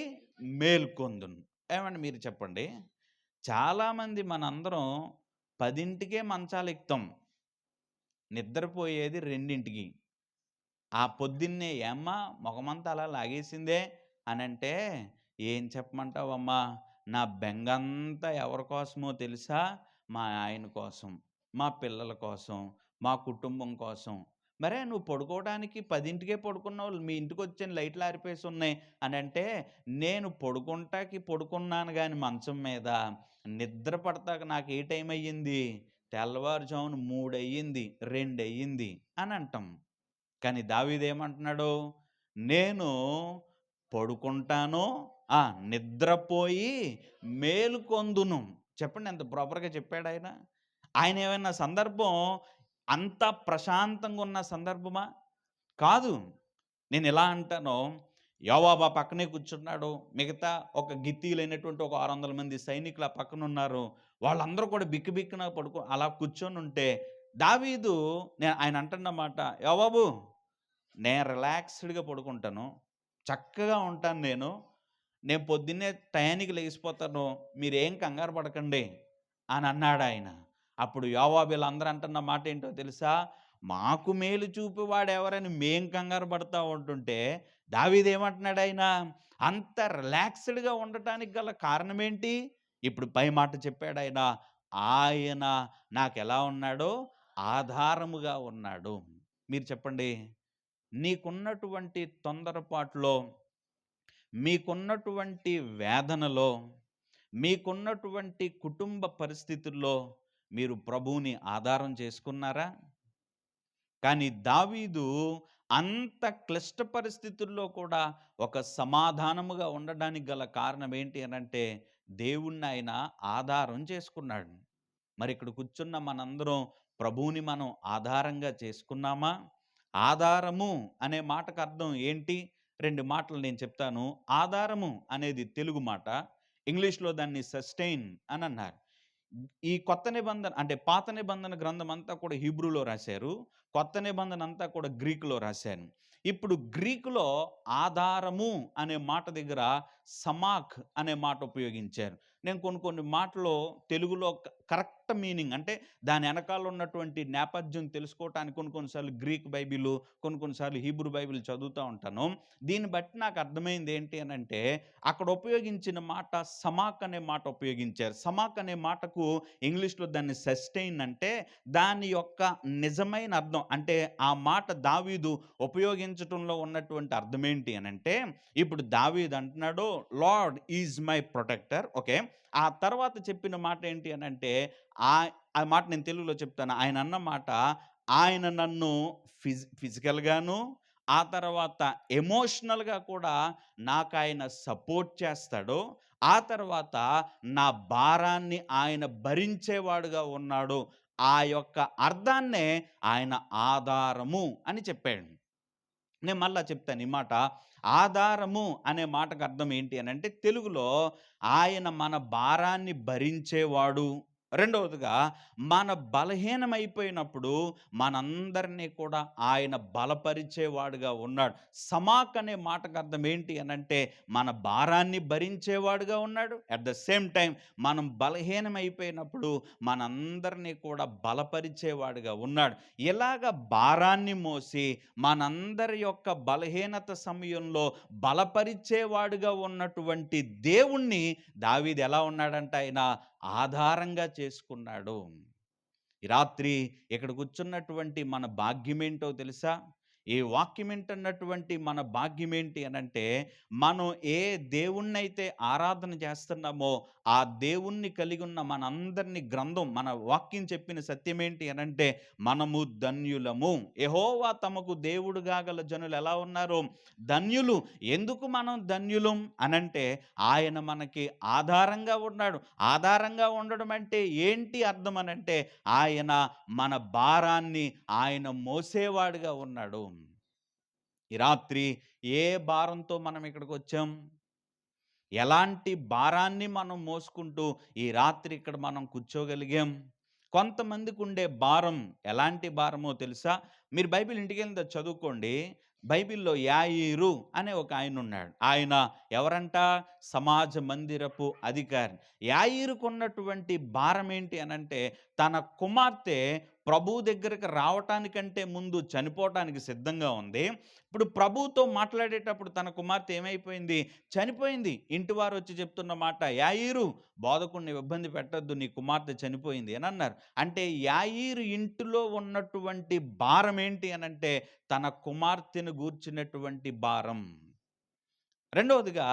మేల్కొందును. ఏమండి మీరు చెప్పండి. చాలామంది మనందరం 10కే మంచాలు ఎక్కుతాం, నిద్రపోయేది 2కి. ఆ పొద్దున్నే ఏమ్మా మొగమంతా అలా లాగేసిందే అని అంటే ఏం చెప్పమంటావమ్మా, నా బెంగంతా ఎవరి కోసమో తెలుసా? మా ఆయన కోసం, మా పిల్లల కోసం, మా కుటుంబం కోసం, మరే నువ్వు పడుకోవడానికి 10కే పడుకున్నావు, మీ ఇంటికొచ్చాను లైట్లు ఆరిపేసి ఉన్నాయి అని అంటే, నేను పడుకున్నాను గాని మంచం మీద, నిద్ర పడతాక నాకు ఏ టైం అయ్యింది? తెల్లవారుజామున 3 అయ్యింది, 2 అయ్యింది అని అంటాం. కానీ దావీదేమంటున్నాడు? నేను పడుకుంటాను, ఆ! నిద్రపోయి మేలుకొందును. చెప్పండి ఎంత ప్రాపర్‌గా చెప్పాడాయన? ఆయనేమన్నా సందర్భం అంత ప్రశాంతంగా ఉన్న సందర్భమా? కాదు. నేనెలా అంటానో, యోవాబు ఆ పక్కనే కూర్చున్నాడు. మిగతా ఒక గిత్తీలైనటువంటి ఒక 600 మంది సైనికులు ఆ పక్కనున్నారు. వాళ్ళందరూ కూడా బిక్కు బిక్కున అలా కూర్చొనుంటే, దావీదు ఆయన అంటున్న మాట, యోవాబు నేను రిలాక్స్‌డ్‌గా పడుకుంటాను. చక్కగా ఉంటాను నేను. నేను పొద్దున్నే టయానికి లెగిసిపోతాను. మీరేం కంగారు పడకండి అని అన్నాడాయన. అప్పుడు యోవాబు వీళ్ళందరూ అంటున్న మాట ఏంటో తెలుసా? మాకు మేలు చూపువాడెవరని మేం కంగారు పడతా ఉంటుంటే, దావీదేమంటున్నాడాయన? అంత రిలాక్స్‌డ్‌గా ఉండటానికి గల కారణమేంటి? ఇప్పుడు పై మాట చెప్పాడాయన. ఆయన నాకెలా ఉన్నాడో ఆధారముగా ఉన్నాడు. మీరు చెప్పండి. నీకున్నటువంటి తొందరపాటులో, మీకున్నటువంటి వేదనలో, మీకున్నటువంటి కుటుంబ పరిస్థితుల్లో మీరు ప్రభువుని ఆధారం చేసుకున్నారా? కానీ దావీదు అంత క్లిష్ట పరిస్థితుల్లో కూడా ఒక సమాధానముగా ఉండడానికి గల కారణం ఏంటి అనంటే, దేవుణ్ణి ఆయన ఆధారం చేసుకున్నాడు. మరి ఇక్కడ కూర్చున్న మనందరం ప్రభువుని మనం ఆధారంగా చేసుకున్నామా? ఆధారము అనే మాటకు అర్థం ఏంటి? 2 మాటలు నేను చెప్తాను. ఆధారము అనేది తెలుగు మాట. ఇంగ్లీష్‌లో దాన్ని సస్టెయిన్ అని అన్నారు. ఈ కొత్త నిబంధన అంటే పాత నిబంధన గ్రంథం అంతా కూడా హీబ్రూలో రాశారు. కొత్త నిబంధన అంతా కూడా గ్రీకులో రాశారు. ఇప్పుడు గ్రీకులో ఆధారము అనే మాట దగ్గర సమాక్ అనే మాట ఉపయోగించారు. నేను కొన్ని మాటలు తెలుగులో కరెక్ట్ మీనింగ్ అంటే దాని వెనకాల ఉన్నటువంటి నేపథ్యం తెలుసుకోవటానికి కొన్నిసార్లు గ్రీక్ బైబిలు, కొన్నిసార్లు హీబ్రూ బైబిల్ చదువుతూ ఉంటాను. దీన్ని బట్టి నాకు అర్థమైంది ఏంటి అనంటే, అక్కడ ఉపయోగించిన మాట సమాక్ అనే మాట ఉపయోగించారు. సమాక్ అనే మాటకు ఇంగ్లీష్‌లో దాన్ని సస్టెయిన్ అంటే, దాని యొక్క నిజమైన అర్థం అంటే ఆ మాట దావీదు ఉపయోగించటంలో ఉన్నటువంటి అర్థం ఏంటి అనంటే, ఇప్పుడు దావీదు అంటున్నాడు, lord is my protector. Okay. ఆ తర్వాత చెప్పిన మాట ఏంటి అనంటే, ఆ మాట నేను తెలుగులో చెప్తాను. ఆయన అన్న మాట, ఆయన నన్ను ఫిజికల్‌గాను, ఆ తర్వాత ఎమోషనల్‌గా కూడా నాకాయన సపోర్ట్ చేస్తాడు. ఆ తర్వాత నా భారాన్ని ఆయన భరించేవాడుగా ఉన్నాడు. ఆ యొక్క అర్థాన్నే ఆయన ఆధారము అని చెప్పాడు. నేను మళ్ళా చెప్తాను ఈ మాట. ఆధారము అనే మాటకు అర్థం ఏంటి అనంటే, తెలుగులో ఆయన మన భారాన్ని భరించేవాడు. రెండవదిగా మన బలహీనమైపోయినప్పుడు మనందరినీ కూడా ఆయన బలపరిచేవాడుగా ఉన్నాడు. సమాక్ అనే మాటకు అర్థం ఏంటి అనంటే, మన భారాన్ని భరించేవాడుగా ఉన్నాడు. అట్ ద సేమ్ టైం మనం బలహీనమైపోయినప్పుడు మనందరినీ కూడా బలపరిచేవాడుగా ఉన్నాడు. ఇలాగ భారాన్ని మోసి మనందరి యొక్క బలహీనత సమయంలో బలపరిచేవాడుగా ఉన్నటువంటి దేవుణ్ణి దావీదు ఎలా ఉన్నాడంట? ఆయన ఆధారంగా చేసుకున్నాడు. ఈ రాత్రి ఇక్కడ కూర్చున్నటువంటి మన భాగ్యమేంటో తెలుసా? ఈ వాక్యం ఏంటన్నటువంటి మన భాగ్యమేంటి అనంటే, మనం ఏ దేవుణ్ణైతే ఆరాధన చేస్తున్నామో ఆ దేవుణ్ణి కలిగి ఉన్న మనందరిని గ్రంథం మన వాక్యం చెప్పిన సత్యమేంటి అనంటే, మనము ధన్యులము. యెహోవా తమకు దేవుడుగా గల జనులు ఎలా ఉన్నారు? ధన్యులు. ఎందుకు మనం ధన్యులం అనంటే, ఆయన మనకి ఆధారంగా ఉన్నాడు. ఆధారంగా ఉండడం అంటే ఏంటి అర్థం అనంటే, ఆయన మన భారాన్ని ఆయన మోసేవాడుగా ఉన్నాడు. ఈ రాత్రి ఏ భారంతో మనం ఇక్కడికొచ్చాం? ఎలాంటి భారాన్ని మనం మోసుకుంటూ ఈ రాత్రి ఇక్కడ మనం కూర్చోగలిగాం? కొంతమందికుండే భారం ఎలాంటి భారమో తెలుసా? మీరు బైబిల్ ఇంటికెళ్ళి చదువుకోండి. బైబిల్‌లో యాయీరు అనే ఒక ఆయనున్నాడు. ఆయన ఎవరంట? సమాజ మందిరపు అధికారి. యాయీరుకున్నటువంటి భారం ఏంటి అనంటే, తన కుమార్తె ప్రభువు దగ్గరికి రావటానికంటే ముందు చనిపోవటానికి సిద్ధంగా ఉంది. ఇప్పుడు ప్రభువుతో మాట్లాడేటప్పుడు తన కుమార్తె ఏమైపోయింది? చనిపోయింది. ఇంటివారు వచ్చి చెప్తున్న మాట, యాయీరు బోధకుడిని ఇబ్బంది పెట్టొద్దు, నీ కుమార్తె చనిపోయింది అని అన్నారు. అంటే యాయీరు ఇంటిలో ఉన్నటువంటి భారం ఏంటి అనంటే తన కుమార్తెను గూర్చినటువంటి భారం. రెండవదిగా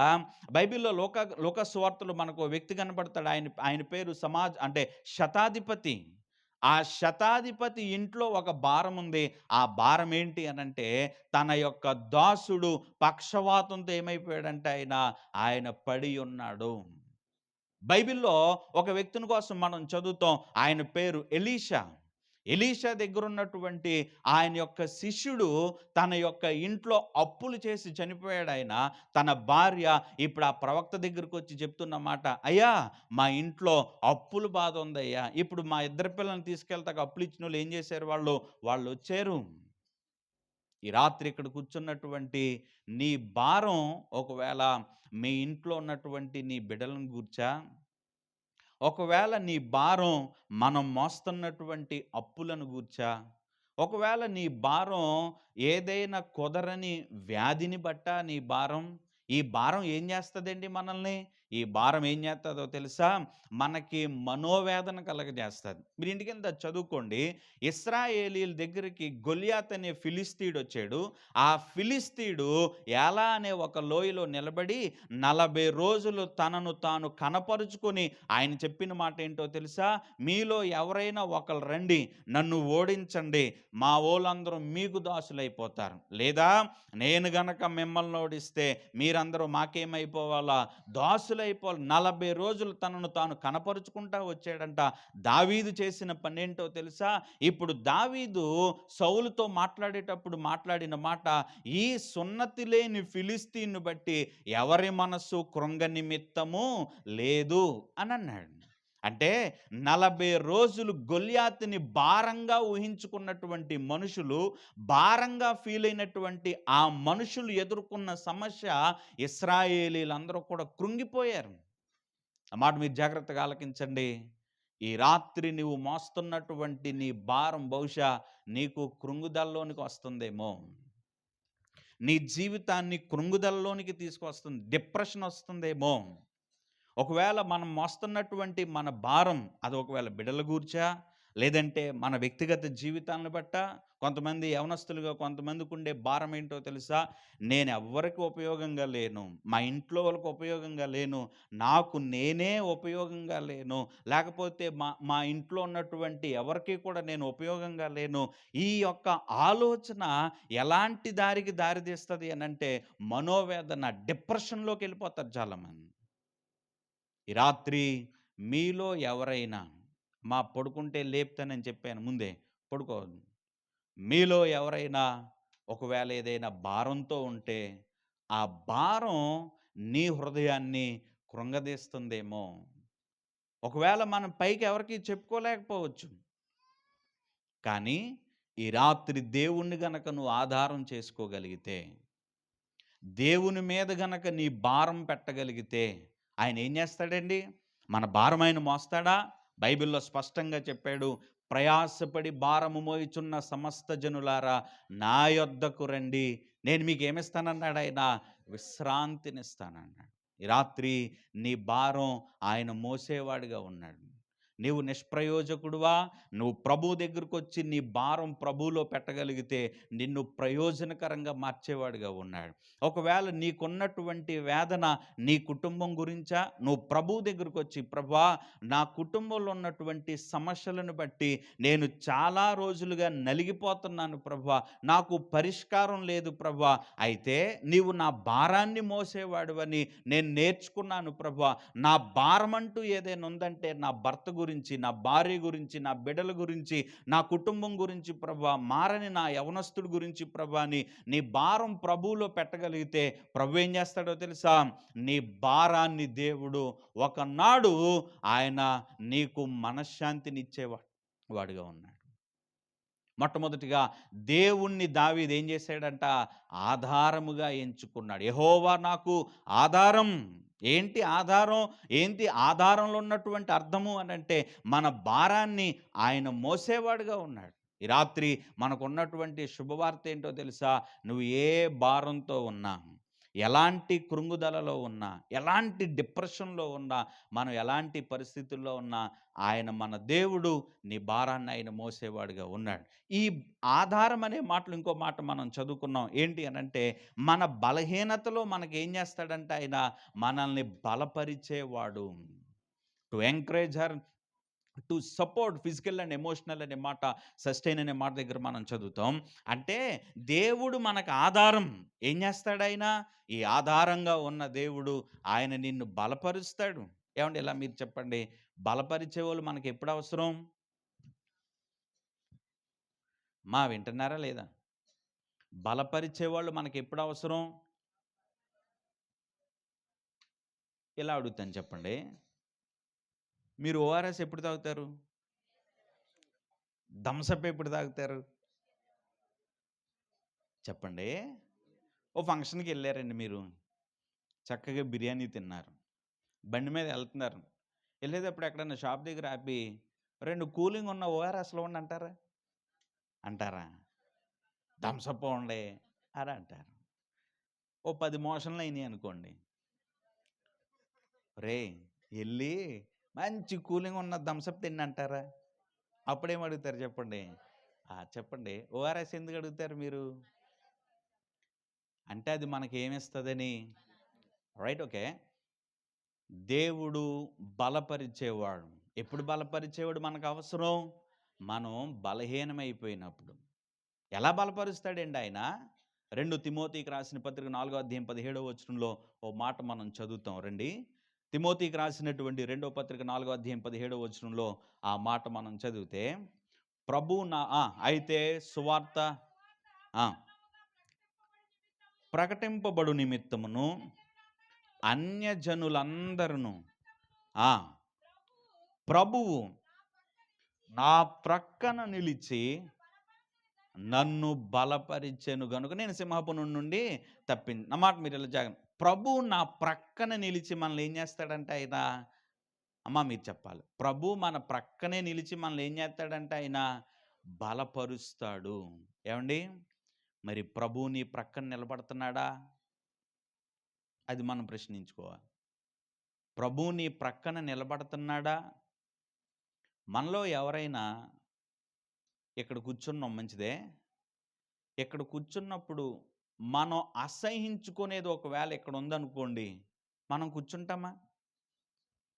బైబిల్‌లో లూకా సువార్తలో మనకు ఓ వ్యక్తి కనపడతాడు. ఆయన ఆయన పేరు అంటే శతాధిపతి. ఆ శతాధిపతి ఇంట్లో ఒక భారం ఉంది. ఆ భారం ఏంటి అనంటే తన యొక్క దాసుడు పక్షవాతంతో ఏమైపోయాడంటే ఆయన పడి ఉన్నాడు. బైబిల్‌లో ఒక వ్యక్తిని కోసం మనం చదువుతాం. ఆయన పేరు ఎలీషా. ఎలీషా దగ్గరున్నటువంటి ఆయన యొక్క శిష్యుడు తన యొక్క ఇంట్లో అప్పులు చేసి చనిపోయాడాయన. తన భార్య ఇప్పుడు ఆ ప్రవక్త దగ్గరికొచ్చి చెప్తున్న మాట, "అయ్యా! మా ఇంట్లో అప్పుల బాధ ఉందయ్యా. ఇప్పుడు మా ఇద్దరు పిల్లల్ని తీసుకెళ్తాకు అప్పులు ఇచ్చినోళ్ళు ఏం చేశారు వాళ్ళు? వాళ్ళొచ్చారు. ఈ రాత్రి ఇక్కడ కూర్చున్నటువంటి నీ భారం ఒకవేళ మీ ఇంట్లో ఉన్నటువంటి నీ బిడ్డలను గూర్చా? ఒకవేళ నీ భారం మనం మోస్తున్నటువంటి అప్పులను గూర్చా? ఒకవేళ నీ భారం ఏదైనా కుదరని వ్యాధిని బట్టా నీ భారం? ఈ భారం ఏం చేస్తదండి మనల్ని? ఈ భారం ఏం చేస్తదో తెలుసా? మనకి మనోవేదన కలగజేస్తది. మీరు ఇంటికింద చదువుకోండి. ఇశ్రాయేలీయుల దగ్గరికి గొల్యాత్ అనే ఫిలిస్తీయుడొచ్చాడు. ఆ ఫిలిస్తీయుడు ఏలా అనే ఒక లోయలో నిలబడి 40 రోజులు తనను తాను కనపరుచుకొని ఆయన చెప్పిన మాట ఏంటో తెలుసా? మీలో ఎవరైనా ఒకళ్ళు రండి, నన్ను ఓడించండి, మా వోళ్ళందరూ మీకు దాసులైపోతారు. లేదా నేను గనక మిమ్మల్ని ఓడిస్తే మీరందరూ మాకేమైపోవాలా? దాసులైపోవాలి. 40 రోజులు తనను తాను కనపరుచుకుంటా వచ్చాడంట. దావీదు చేసిన పనేంటో తెలుసా? ఇప్పుడు దావీదు సౌలుతో మాట్లాడేటప్పుడు మాట్లాడిన మాట, ఈ సున్నతి లేని ఫిలిస్తీన్‌ను బట్టి ఎవరి మనస్సు కృంగ నిమిత్తము లేదు అనన్నాడు. అంటే 40 రోజులు గొల్యాతుని భారంగా ఊహించుకున్నటువంటి మనుషులు, భారంగా ఫీల్ అయినటువంటి ఆ మనుషులు ఎదుర్కొన్న సమస్య ఇశ్రాయేలీలందరూ కూడా కృంగిపోయారు. ఆ మాట మీరు జాగ్రత్తగా ఆలకించండి. ఈ రాత్రి నువ్వు మోస్తున్నటువంటి నీ భారం బహుశా నీకు కృంగుదలలోనికి వస్తుందేమో. నీ జీవితాన్ని కృంగుదలలోనికి తీసుకొస్తుంది. డిప్రెషన్ వస్తుందేమో. ఒకవేళ మనం మోస్తున్నటువంటి మన భారం అది ఒకవేళ బిడ్డల గూర్చా, లేదంటే మన వ్యక్తిగత జీవితాలను బట్టా, కొంతమంది యవనస్తులుగా కొంతమందికి ఉండే భారం ఏంటో తెలుసా? నేను ఎవ్వరికి ఉపయోగంగా లేను, మా ఇంట్లో వాళ్ళకి ఉపయోగంగా లేను, నాకు నేనే ఉపయోగంగా లేను, లేకపోతే మా మా ఇంట్లో ఉన్నటువంటి ఎవరికి కూడా నేను ఉపయోగంగా లేను. ఈ యొక్క ఆలోచన ఎలాంటి దారికి దారితీస్తుంది అనంటే మనోవేదన, డిప్రెషన్‌లోకి వెళ్ళిపోతారు చాలామంది. ఈ రాత్రి మీలో ఎవరైనా పడుకుంటే లేపుతానని చెప్పాను ముందే, పడుకోవద్దు. మీలో ఎవరైనా ఒకవేళ ఏదైనా భారంతో ఉంటే ఆ భారం నీ హృదయాన్ని కృంగదీస్తుందేమో. ఒకవేళ మనం పైకి ఎవరికి చెప్పుకోలేకపోవచ్చు. కానీ ఈ రాత్రి దేవుణ్ణి గనక నువ్వు ఆధారం చేసుకోగలిగితే, దేవుని మీద గనక నీ భారం పెట్టగలిగితే ఆయన ఏం చేస్తాడండి? మన భారం ఆయన మోస్తాడా? బైబిల్‌లో స్పష్టంగా చెప్పాడు. ప్రయాసపడి భారము మోయుచున్న సమస్త జనులారా నా యొద్దకు రండి, నేను మీకేమిస్తానన్నాడు ఆయన? విశ్రాంతినిస్తానన్నాడు. ఈ రాత్రి నీ భారం ఆయన మోసేవాడిగా ఉన్నాడు. నీవు నిష్ప్రయోజకుడువా? నువ్వు ప్రభువు దగ్గరకొచ్చి నీ భారం ప్రభువులో పెట్టగలిగితే నిన్ను ప్రయోజనకరంగా మార్చేవాడిగా ఉన్నాడు. ఒకవేళ నీకున్నటువంటి వేదన నీ కుటుంబం గురించా? నువ్వు ప్రభువు దగ్గరకొచ్చి, ప్రభువా నా కుటుంబంలో ఉన్నటువంటి సమస్యలను బట్టి నేను చాలా రోజులుగా నలిగిపోతున్నాను ప్రభువా, నాకు పరిష్కారం లేదు ప్రభువా, అయితే నీవు నా భారాన్ని మోసేవాడివని నేను నేర్చుకున్నాను ప్రభువా. నా భారమంటూ ఏదైనా ఉందంటే నా భర్త గురించి, నా భార్య గురించి, నా బిడ్డల గురించి, నా కుటుంబం గురించి ప్రభువా, మారని నా యవనస్తుడి గురించి ప్రభువా అని నీ భారం ప్రభువులో పెట్టగలిగితే ప్రభు ఏం చేస్తాడో తెలుసా? నీ భారాన్ని దేవుడు ఒకనాడు ఆయన నీకు వాడిగా ఉన్నాడు. మొట్టమొదటిగా దేవుణ్ణి దావీదు ఏం చేశాడంట? ఆధారముగా ఎంచుకున్నాడు. యెహోవా నాకు ఆధారం, ఏంటి ఆధారం? ఏంటి ఆధారంలో ఉన్నటువంటి అర్థము అనంటే, మన భారాన్ని ఆయన మోసేవాడుగా ఉన్నాడు. ఈ రాత్రి మనకున్నటువంటి శుభవార్త ఏంటో తెలుసా? నువ్వు ఏ భారంతో ఉన్నా, ఎలాంటి కృంగుదలలో ఉన్నా, ఎలాంటి డిప్రెషన్‌లో ఉన్నా, మనం ఎలాంటి పరిస్థితుల్లో ఉన్నా, ఆయన మన దేవుడు. నీ భారాన్ని ఆయన మోసేవాడుగా ఉన్నాడు. ఈ ఆధారం అనే మాటలు ఇంకో మాట మనం చదువుకున్నాం. ఏంటి అనంటే, మన బలహీనతలో మనకేం చేస్తాడంటే ఆయన మనల్ని బలపరిచేవాడు. To encourage her, to support physical and emotional అనే మాట, సస్టైన్ అనే మాట దగ్గర మనం చదువుతాం. అంటే దేవుడు మనకు ఆధారం. ఏం చేస్తాడాయన? ఈ ఆధారంగా ఉన్న దేవుడు ఆయన నిన్ను బలపరుస్తాడు. ఏవండి ఇలా మీరు చెప్పండి. బలపరిచేవాళ్ళు మనకు ఎప్పుడు అవసరం? వింటున్నారా లేదా? బలపరిచేవాళ్ళు మనకు ఎప్పుడు అవసరం? ఇలా అడుగుతాను చెప్పండి. మీరు ఓఆర్ఎస్ ఎప్పుడు తాగుతారు? థమ్సప్ ఎప్పుడు తాగుతారు? చెప్పండి. ఓ ఫంక్షన్‌కి ఎళ్లారండి మీరు. చక్కగా బిర్యానీ తిన్నారు. బండి మీద ఎళ్తున్నారు. ఎళ్ళేటప్పుడు ఎక్కడన్నా షాప్ దగ్గర ఆపి 2 కూలింగ్ ఉన్న ఓఆర్ఎస్‌లు ఇవ్వండి అంటారా? అంటారా? థమ్సప్ ఇవ్వండి అని అంటారు. ఓ 10 మోషన్‌లు అయినాయి అనుకోండి. ఒరేయ్! ఎళ్లి మంచి కూలింగ్ ఉన్న థమ్సప్ తిండి అంటారా? అప్పుడేం అడుగుతారు చెప్పండి? చెప్పండి. ఓఆర్ఎస్ ఎందుకు అడుగుతారు మీరు? అంటే అది మనకేమిస్తదని. రైట్. ఓకే. దేవుడు బలపరిచేవాడు. ఎప్పుడు బలపరిచేవాడు మనకు అవసరం? మనం బలహీనమైపోయినప్పుడు. ఎలా బలపరుస్తాడండి ఆయన? 2 తిమోతికి రాసిన పత్రిక 4వ అధ్యాయం 17వ వచనంలో ఓ మాట మనం చదువుతాం రండి. తిమోతికి రాసినటువంటి 2వ పత్రిక 4వ అధ్యాయం 17వ వచనంలో ఆ మాట మనం చదివితే, ప్రభువు నా అయితే సువార్త ఆ! ప్రకటింపబడు నిమిత్తమును అన్యజనులందరును ఆ! ప్రభువు నా ప్రక్కన నిలిచి నన్ను బలపరిచెను గనుక నేను సింహపురం నుండి నా మాట మీరు ఇలా జాగ్రత్త. ప్రభువు నా ప్రక్కన నిలిచి మనల్ని ఏం చేస్తాడంటే ఆయన, మీరు చెప్పాలి. ప్రభువు మన ప్రక్కనే నిలిచి మనల్ని ఏం చేస్తాడంటే ఆయన బలపరుస్తాడు. ఏమండి? మరి ప్రభువు నీ ప్రక్కన నిలబడుతున్నాడా? అది మనం ప్రశ్నించుకోవాలి. ప్రభువు నీ ప్రక్కన నిలబడుతున్నాడా? మనలో ఎవరైనా ఇక్కడ కూర్చున్నాం మంచిదే. ఇక్కడ కూర్చున్నప్పుడు మనం అసహించుకునేది ఒకవేళ ఇక్కడ ఉందనుకోండి, మనం కూర్చుంటామా?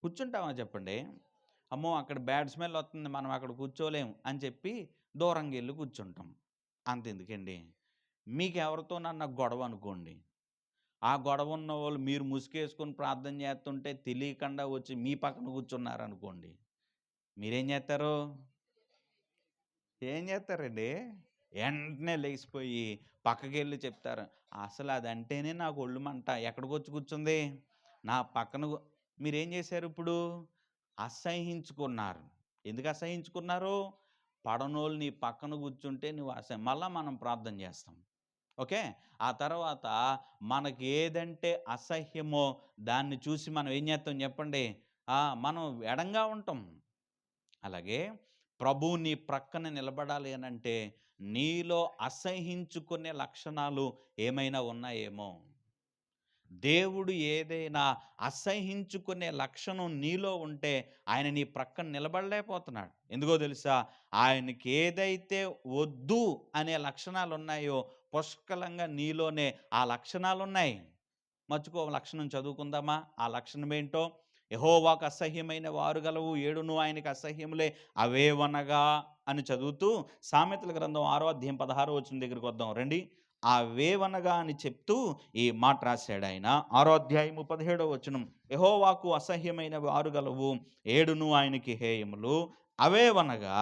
కూర్చుంటామా చెప్పండి? అమ్మో! అక్కడ బ్యాడ్ స్మెల్ వస్తుంది, మనం అక్కడ కూర్చోలేం అని చెప్పి దూరంగా వెళ్ళి కూర్చుంటాం. అంతెందుకండి, మీకెవరితోనన్నా గొడవ అనుకోండి. ఆ గొడవ ఉన్నవాళ్ళు మీరు ముసుగేసుకొని ప్రార్థన చేస్తుంటే తెలియకుండా వచ్చి మీ పక్కన కూర్చున్నారనుకోండి. మీరేం చేస్తారు? ఏం చేస్తారండి? వెంటనే లేచిపోయి పక్కకెళ్ళి చెప్తారు. అసలు అదంటేనే నాకు ఒళ్ళు మంట. ఎక్కడికొచ్చి కూర్చుంది? నా పక్కన మీరేం చేశారు ఇప్పుడు? అసహ్యించుకున్నారు. ఎందుకు అసహ్యించుకున్నారు? పడనోళ్ళు నీ పక్కన కూర్చుంటే నువ్వు మళ్ళా మనం ప్రార్థన చేస్తాం. ఓకే. ఆ తర్వాత మనకి ఏదంటే అసహ్యమో దాన్ని చూసి మనం ఏం చేస్తాం చెప్పండి? మనం ఎడంగా ఉంటాం. అలాగే ప్రభువు నీ ప్రక్కన నిలబడాలి అనంటే నీలో అసహించుకునే లక్షణాలు ఏమైనా ఉన్నాయేమో. దేవుడు ఏదైనా అసహించుకునే లక్షణం నీలో ఉంటే ఆయన నీ ప్రక్కన నిలబడలేకపోతున్నాడు. ఎందుకో తెలుసా? ఆయనకి ఏదైతే వద్దు అనే లక్షణాలు ఉన్నాయో పుష్కలంగా నీలోనే ఆ లక్షణాలు ఉన్నాయి. మర్చిపో లక్షణం చదువుకుందామా? ఆ లక్షణం ఏంటో? యెహోవాకు అసహ్యమైన వారు గలవు, ఏడును ఆయనకి అసహ్యములే అవేవనగా అని చదువుతూ సామెతల గ్రంథం 6వ అధ్యాయం 16వ వచనం దగ్గరికి వద్దాం రండి. అవేవనగా అని చెప్తూ ఈ మాట రాశాడు ఆయన. 6వ అధ్యాయము 17వ వచనం. యెహోవాకు అసహ్యమైన వారు గలవు, ఏడును ఆయనకి హేయములు అవేవనగా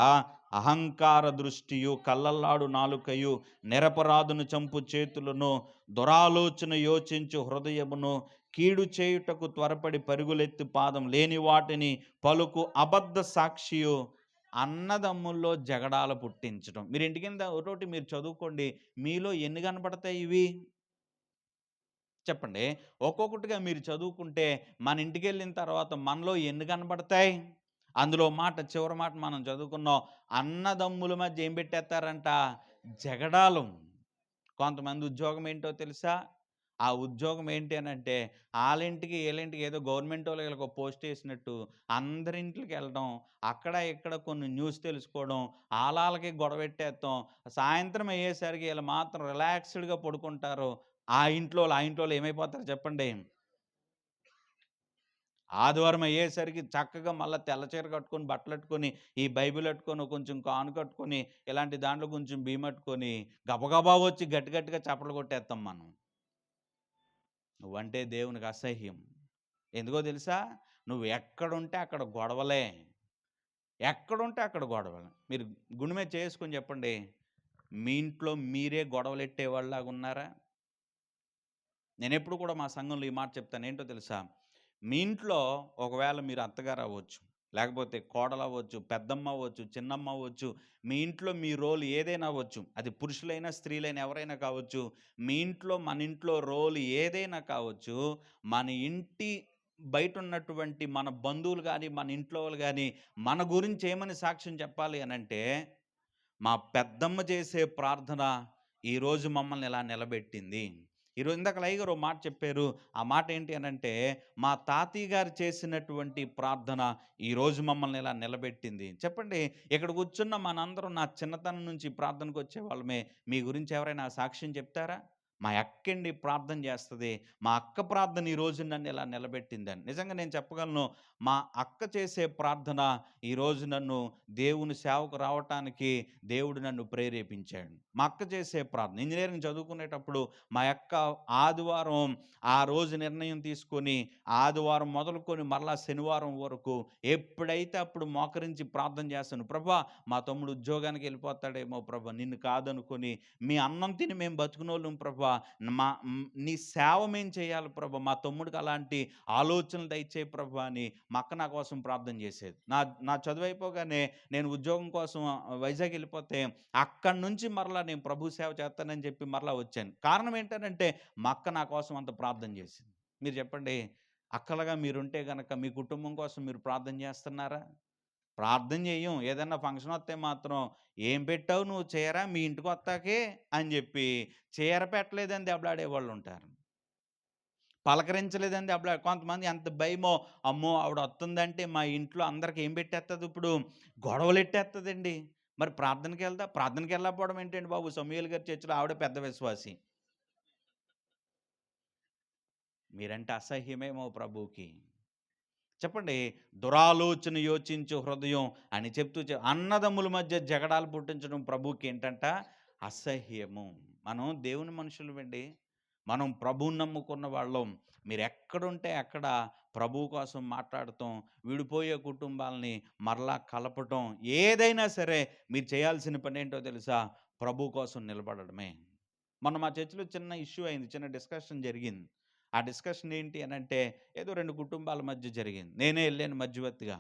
అహంకార దృష్టియు, కళ్ళల్లాడు నాలుకయు, నిరపరాధును చంపు చేతులను, దురాలోచన యోచించు హృదయమును, కీడు చేయుటకు త్వరపడి పరుగులెత్తి పాదం లేని వాటిని పలుకు అబద్ధ సాక్షియు, అన్నదమ్ముల్లో జగడాలు పుట్టించడం. మీరు ఇంటి కింద ఒకటి మీరు చదువుకోండి. మీలో ఎన్ని కనపడతాయి ఇవి? చెప్పండి. ఒక్కొక్కటిగా మీరు చదువుకుంటే మన ఇంటికెళ్ళిన తర్వాత మనలో ఎన్ని కనపడతాయి? అందులో మాట చివరి మాట మనం చదువుకున్నాం. అన్నదమ్ముల మధ్య ఏం పెట్టేత్తారంట? జగడాలు. కొంతమంది ఉద్యోగం ఏంటో తెలుసా? ఆ ఉద్యోగం ఏంటి అనంటే, ఆళ్ళింటికి, ఈళ్ళింటికి ఏదో గవర్నమెంటోళ్ళు ఈళ్ళకో పోస్టేసినట్టు అందరింట్లకెళ్ళడం, అక్కడ, ఇక్కడ కొన్ని న్యూస్ తెలుసుకోవడం, ఆళ్ళాళ్ళకి గొడవెట్టేత్తం. సాయంత్రం అయ్యేసరికి ఈళ్ళు మాత్రం రిలాక్స్‌డ్‌గా పడుకుంటారు. ఆ ఇంట్లోళ్ళు ఏమైపోతారో చెప్పండి? ఆదివారం అయ్యేసరికి చక్కగా మళ్ళా తెల్ల చీర కట్టుకొని, బట్టలెట్టుకొని, ఈ బైబిల్ ఎట్టుకొని, కొంచెం కానుకట్టుకొని, ఇలాంటి దాంట్లో కొంచెం బియ్యమట్టుకొని, గబగబా వచ్చి గట్టి గట్టిగా చప్పట్లు కొట్టేత్తాం మనం. నువ్వంటే దేవునికి అసహ్యం. ఎందుకో తెలుసా? నువ్వు ఎక్కడుంటే అక్కడ గొడవలే. ఎక్కడుంటే అక్కడ గొడవలు. మీరు గుండె మీద చేసుకొని చెప్పండి. మీ ఇంట్లో మీరే గొడవలెట్టేవాళ్ళలాగున్నారా? నేనెప్పుడు కూడా మా సంఘంలో ఈ మాట చెప్తాను. ఏంటో తెలుసా? మీ ఇంట్లో ఒకవేళ మీరు అత్తగారు అవ్వచ్చు, లేకపోతే కోడలవ్వచ్చు, పెద్దమ్మ అవ్వచ్చు, చిన్నమ్మ అవ్వచ్చు. మీ ఇంట్లో మీ రోల్ ఏదైనా అవ్వచ్చు. అది పురుషులైనా, స్త్రీలైనా ఎవరైనా కావచ్చు. మీ ఇంట్లో, మన ఇంట్లో రోల్ ఏదైనా కావచ్చు. మన ఇంటి బయటున్నటువంటి మన బంధువులు గాని, మన ఇంట్లో వాళ్ళు గాని, మన గురించి ఏమని సాక్ష్యం చెప్పాలి అనంటే, మా పెద్దమ్మ చేసే ప్రార్థన ఈరోజు మమ్మల్ని ఇలా నిలబెట్టింది. ఈరోజు ఇందాకల అయ్యగారు ఓ మాట చెప్పారు. ఆ మాట ఏంటి అనంటే, మా తాతయ్య గారు చేసినటువంటి ప్రార్థన ఈరోజు మమ్మల్ని ఇలా నిలబెట్టింది. చెప్పండి, ఇక్కడ కూర్చున్న మనందరం నా చిన్నతనం నుంచి ప్రార్థనకొచ్చేవాళ్ళమే. మీ గురించి ఎవరైనా సాక్ష్యం చెప్తారా? మా అక్కండి ప్రార్థన చేస్తది. మా అక్క ప్రార్థన ఈరోజు నన్ను ఇలా నిలబెట్టిందని. నిజంగా నేను చెప్పగలను. మా అక్క చేసే ప్రార్థన ఈరోజు నన్ను దేవుని సేవకు రావటానికి దేవుడు నన్ను ప్రేరేపించాడు. మా అక్క చేసే ప్రార్థన ఇంజినీరింగ్ చదువుకునేటప్పుడు మా అక్క ఆదివారం ఆ రోజు నిర్ణయం తీసుకొని ఆదివారం మొదలుకొని మరలా శనివారం వరకు ఎప్పుడైతే అప్పుడు మోకరించి ప్రార్థన చేస్తాను. ప్రభా, మా తమ్ముడు ఉద్యోగానికి వెళ్ళిపోతాడేమో ప్రభా, నిన్ను కాదనుకొని మీ అన్నం తిని మేము బతుకునోళ్ళం ప్రభా, నీ సేవ మేము చేయాలి ప్రభా, మా తమ్ముడికి అలాంటి ఆలోచనలు దయచేయి ప్రభా అని మా అక్క నా కోసం ప్రార్థన చేసేది. నా నా చదువు అయిపోగానే నేను ఉద్యోగం కోసం వైజాగ్ వెళ్ళిపోతే అక్కడి నుంచి మరలా నేను ప్రభు సేవ చేస్తానని చెప్పి మరలా వచ్చాను. కారణం ఏంటనంటే మా అక్క నా కోసం అంత ప్రార్థన చేసింది. మీరు చెప్పండి, అక్కలుగా మీరుంటే గనక మీ కుటుంబం కోసం మీరు ప్రార్థన చేస్తున్నారా? ప్రార్థన చెయ్యం. ఏదన్నా ఫంక్షన్ వస్తే మాత్రం, "ఏం పెట్టావు నువ్వు చీర మీ ఇంటికొత్తాకే" అని చెప్పి చీర పెట్టలేదని దెబ్బలాడేవాళ్ళుంటారు. పలకరించలేదని కొంతమంది ఎంత భయమో, అమ్మో! ఆవిడొత్తందంటే మా ఇంట్లో అందరికి ఏం పెట్టేత్తదిప్పుడు? గొడవలెట్టేత్తదండి. మరి ప్రార్థనకెళ్దా? ప్రార్థనకెళ్ళకపోవడం ఏంటండి బాబు? సమూయేలు గారి చర్చిలో ఆవిడే పెద్ద విశ్వాసి. మీరంటే అసహ్యమేమో ప్రభువుకి. చెప్పండి, దురాలోచన యోచించు హృదయం అని చెప్తూ అన్నదమ్ముల మధ్య జగడాలు పుట్టించడం ప్రభువుకి ఏంటంట? అసహ్యము. మనం దేవుని మనుషులమండి. మనం ప్రభువుని నమ్ముకున్న వాళ్ళం. మీరెక్కడుంటే అక్కడ ప్రభువు కోసం మాట్లాడటం, విడిపోయే కుటుంబాలని మరలా కలపటం, ఏదైనా సరే మీరు చేయాల్సిన పనేంటో తెలుసా? ప్రభు కోసం నిలబడడమే. మొన్న మా చర్చిలో చిన్న ఇష్యూ అయింది. చిన్న డిస్కషన్ జరిగింది. ఆ డిస్కషన్ ఏంటి అనంటే, ఏదో 2 కుటుంబాల మధ్య జరిగింది. నేనే ఎళ్ళాను మధ్యవర్తిగా.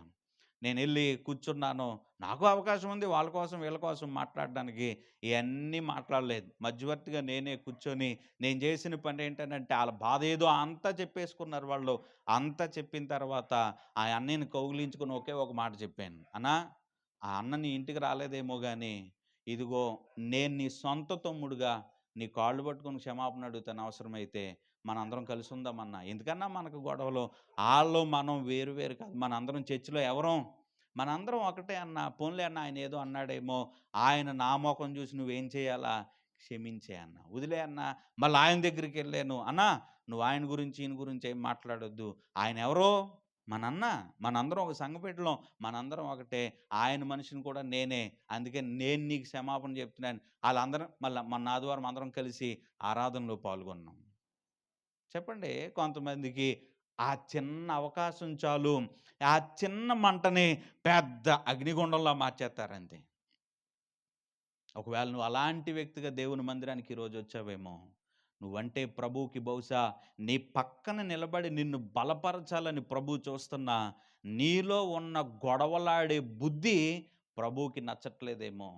నేనెళ్ళి కూర్చున్నాను. నాకు అవకాశం ఉంది వాళ్ళ కోసం, వీళ్ళ కోసం మాట్లాడడానికి. ఇయన్నీ మాట్లాడలేదు. మధ్యవర్తిగా నేనే కూర్చొని, నేను చేసిన పనేంటనంటే, ఆళ్ళ బాధ ఏదో అంతా చెప్పేసుకున్నారు వాళ్ళు. అంతా చెప్పిన తర్వాత, ఆ అన్నయ్యని కౌగిలించుకొని ఒకే ఒక మాట చెప్పాను. "అన్నా, ఆ అన్న నీ ఇంటికి రాలేదేమో గానీ, ఇదిగో నేను నీ సొంత తమ్ముడుగా నీ కాళ్ళు పట్టుకొని క్షమాపణ అడుగుతాను అవసరమైతే. మనందరం కలిసుందామన్నా. ఎందుకన్నా మనకు గొడవలు? ఆళ్ళు మనం వేరు వేరు కాదు. మనందరం చర్చిలో ఎవరం? మనందరం ఒకటే అన్నా. పోన్లే అన్న ఆయనేదో అన్నాడేమో, ఆయన నా మొఖం చూసి నువ్వేం చేయాలా? క్షమించేయి అన్న. వదిలేయి అన్న. మళ్ళా ఆయన దగ్గరికెళ్ళాను. అన్నా, నువ్వు ఆయన గురించి, ఈయన గురించి ఏం మాట్లాడొద్దు. ఆయనెవరో? మనన్న. మనందరం ఒక సంఘబిడ్డలం. మనందరం ఒకటే. ఆయన మనిషిని కూడా నేనే. అందుకే నేను నీకు క్షమాపణ చెప్తున్నాను. ఆళ్ళందరం మళ్ళా మొన్న ఆదివారం అందరం కలిసి ఆరాధనలో పాల్గొన్నాం. చెప్పండి, కొంతమందికి ఆ చిన్న అవకాశం చాలు. ఆ చిన్న మంటని పెద్ద అగ్నిగుండంలా మార్చేత్తారంతే. ఒకవేళ నువ్వు అలాంటి వ్యక్తిగా దేవుని మందిరానికి ఈరోజు వచ్చావేమో, నువ్వంటే ప్రభువుకి బహుశా నీ పక్కన నిలబడి నిన్ను బలపరచాలని ప్రభువు చూస్తున్నా, నీలో ఉన్న గొడవలాడే బుద్ధి ప్రభువుకి నచ్చట్లేదేమో.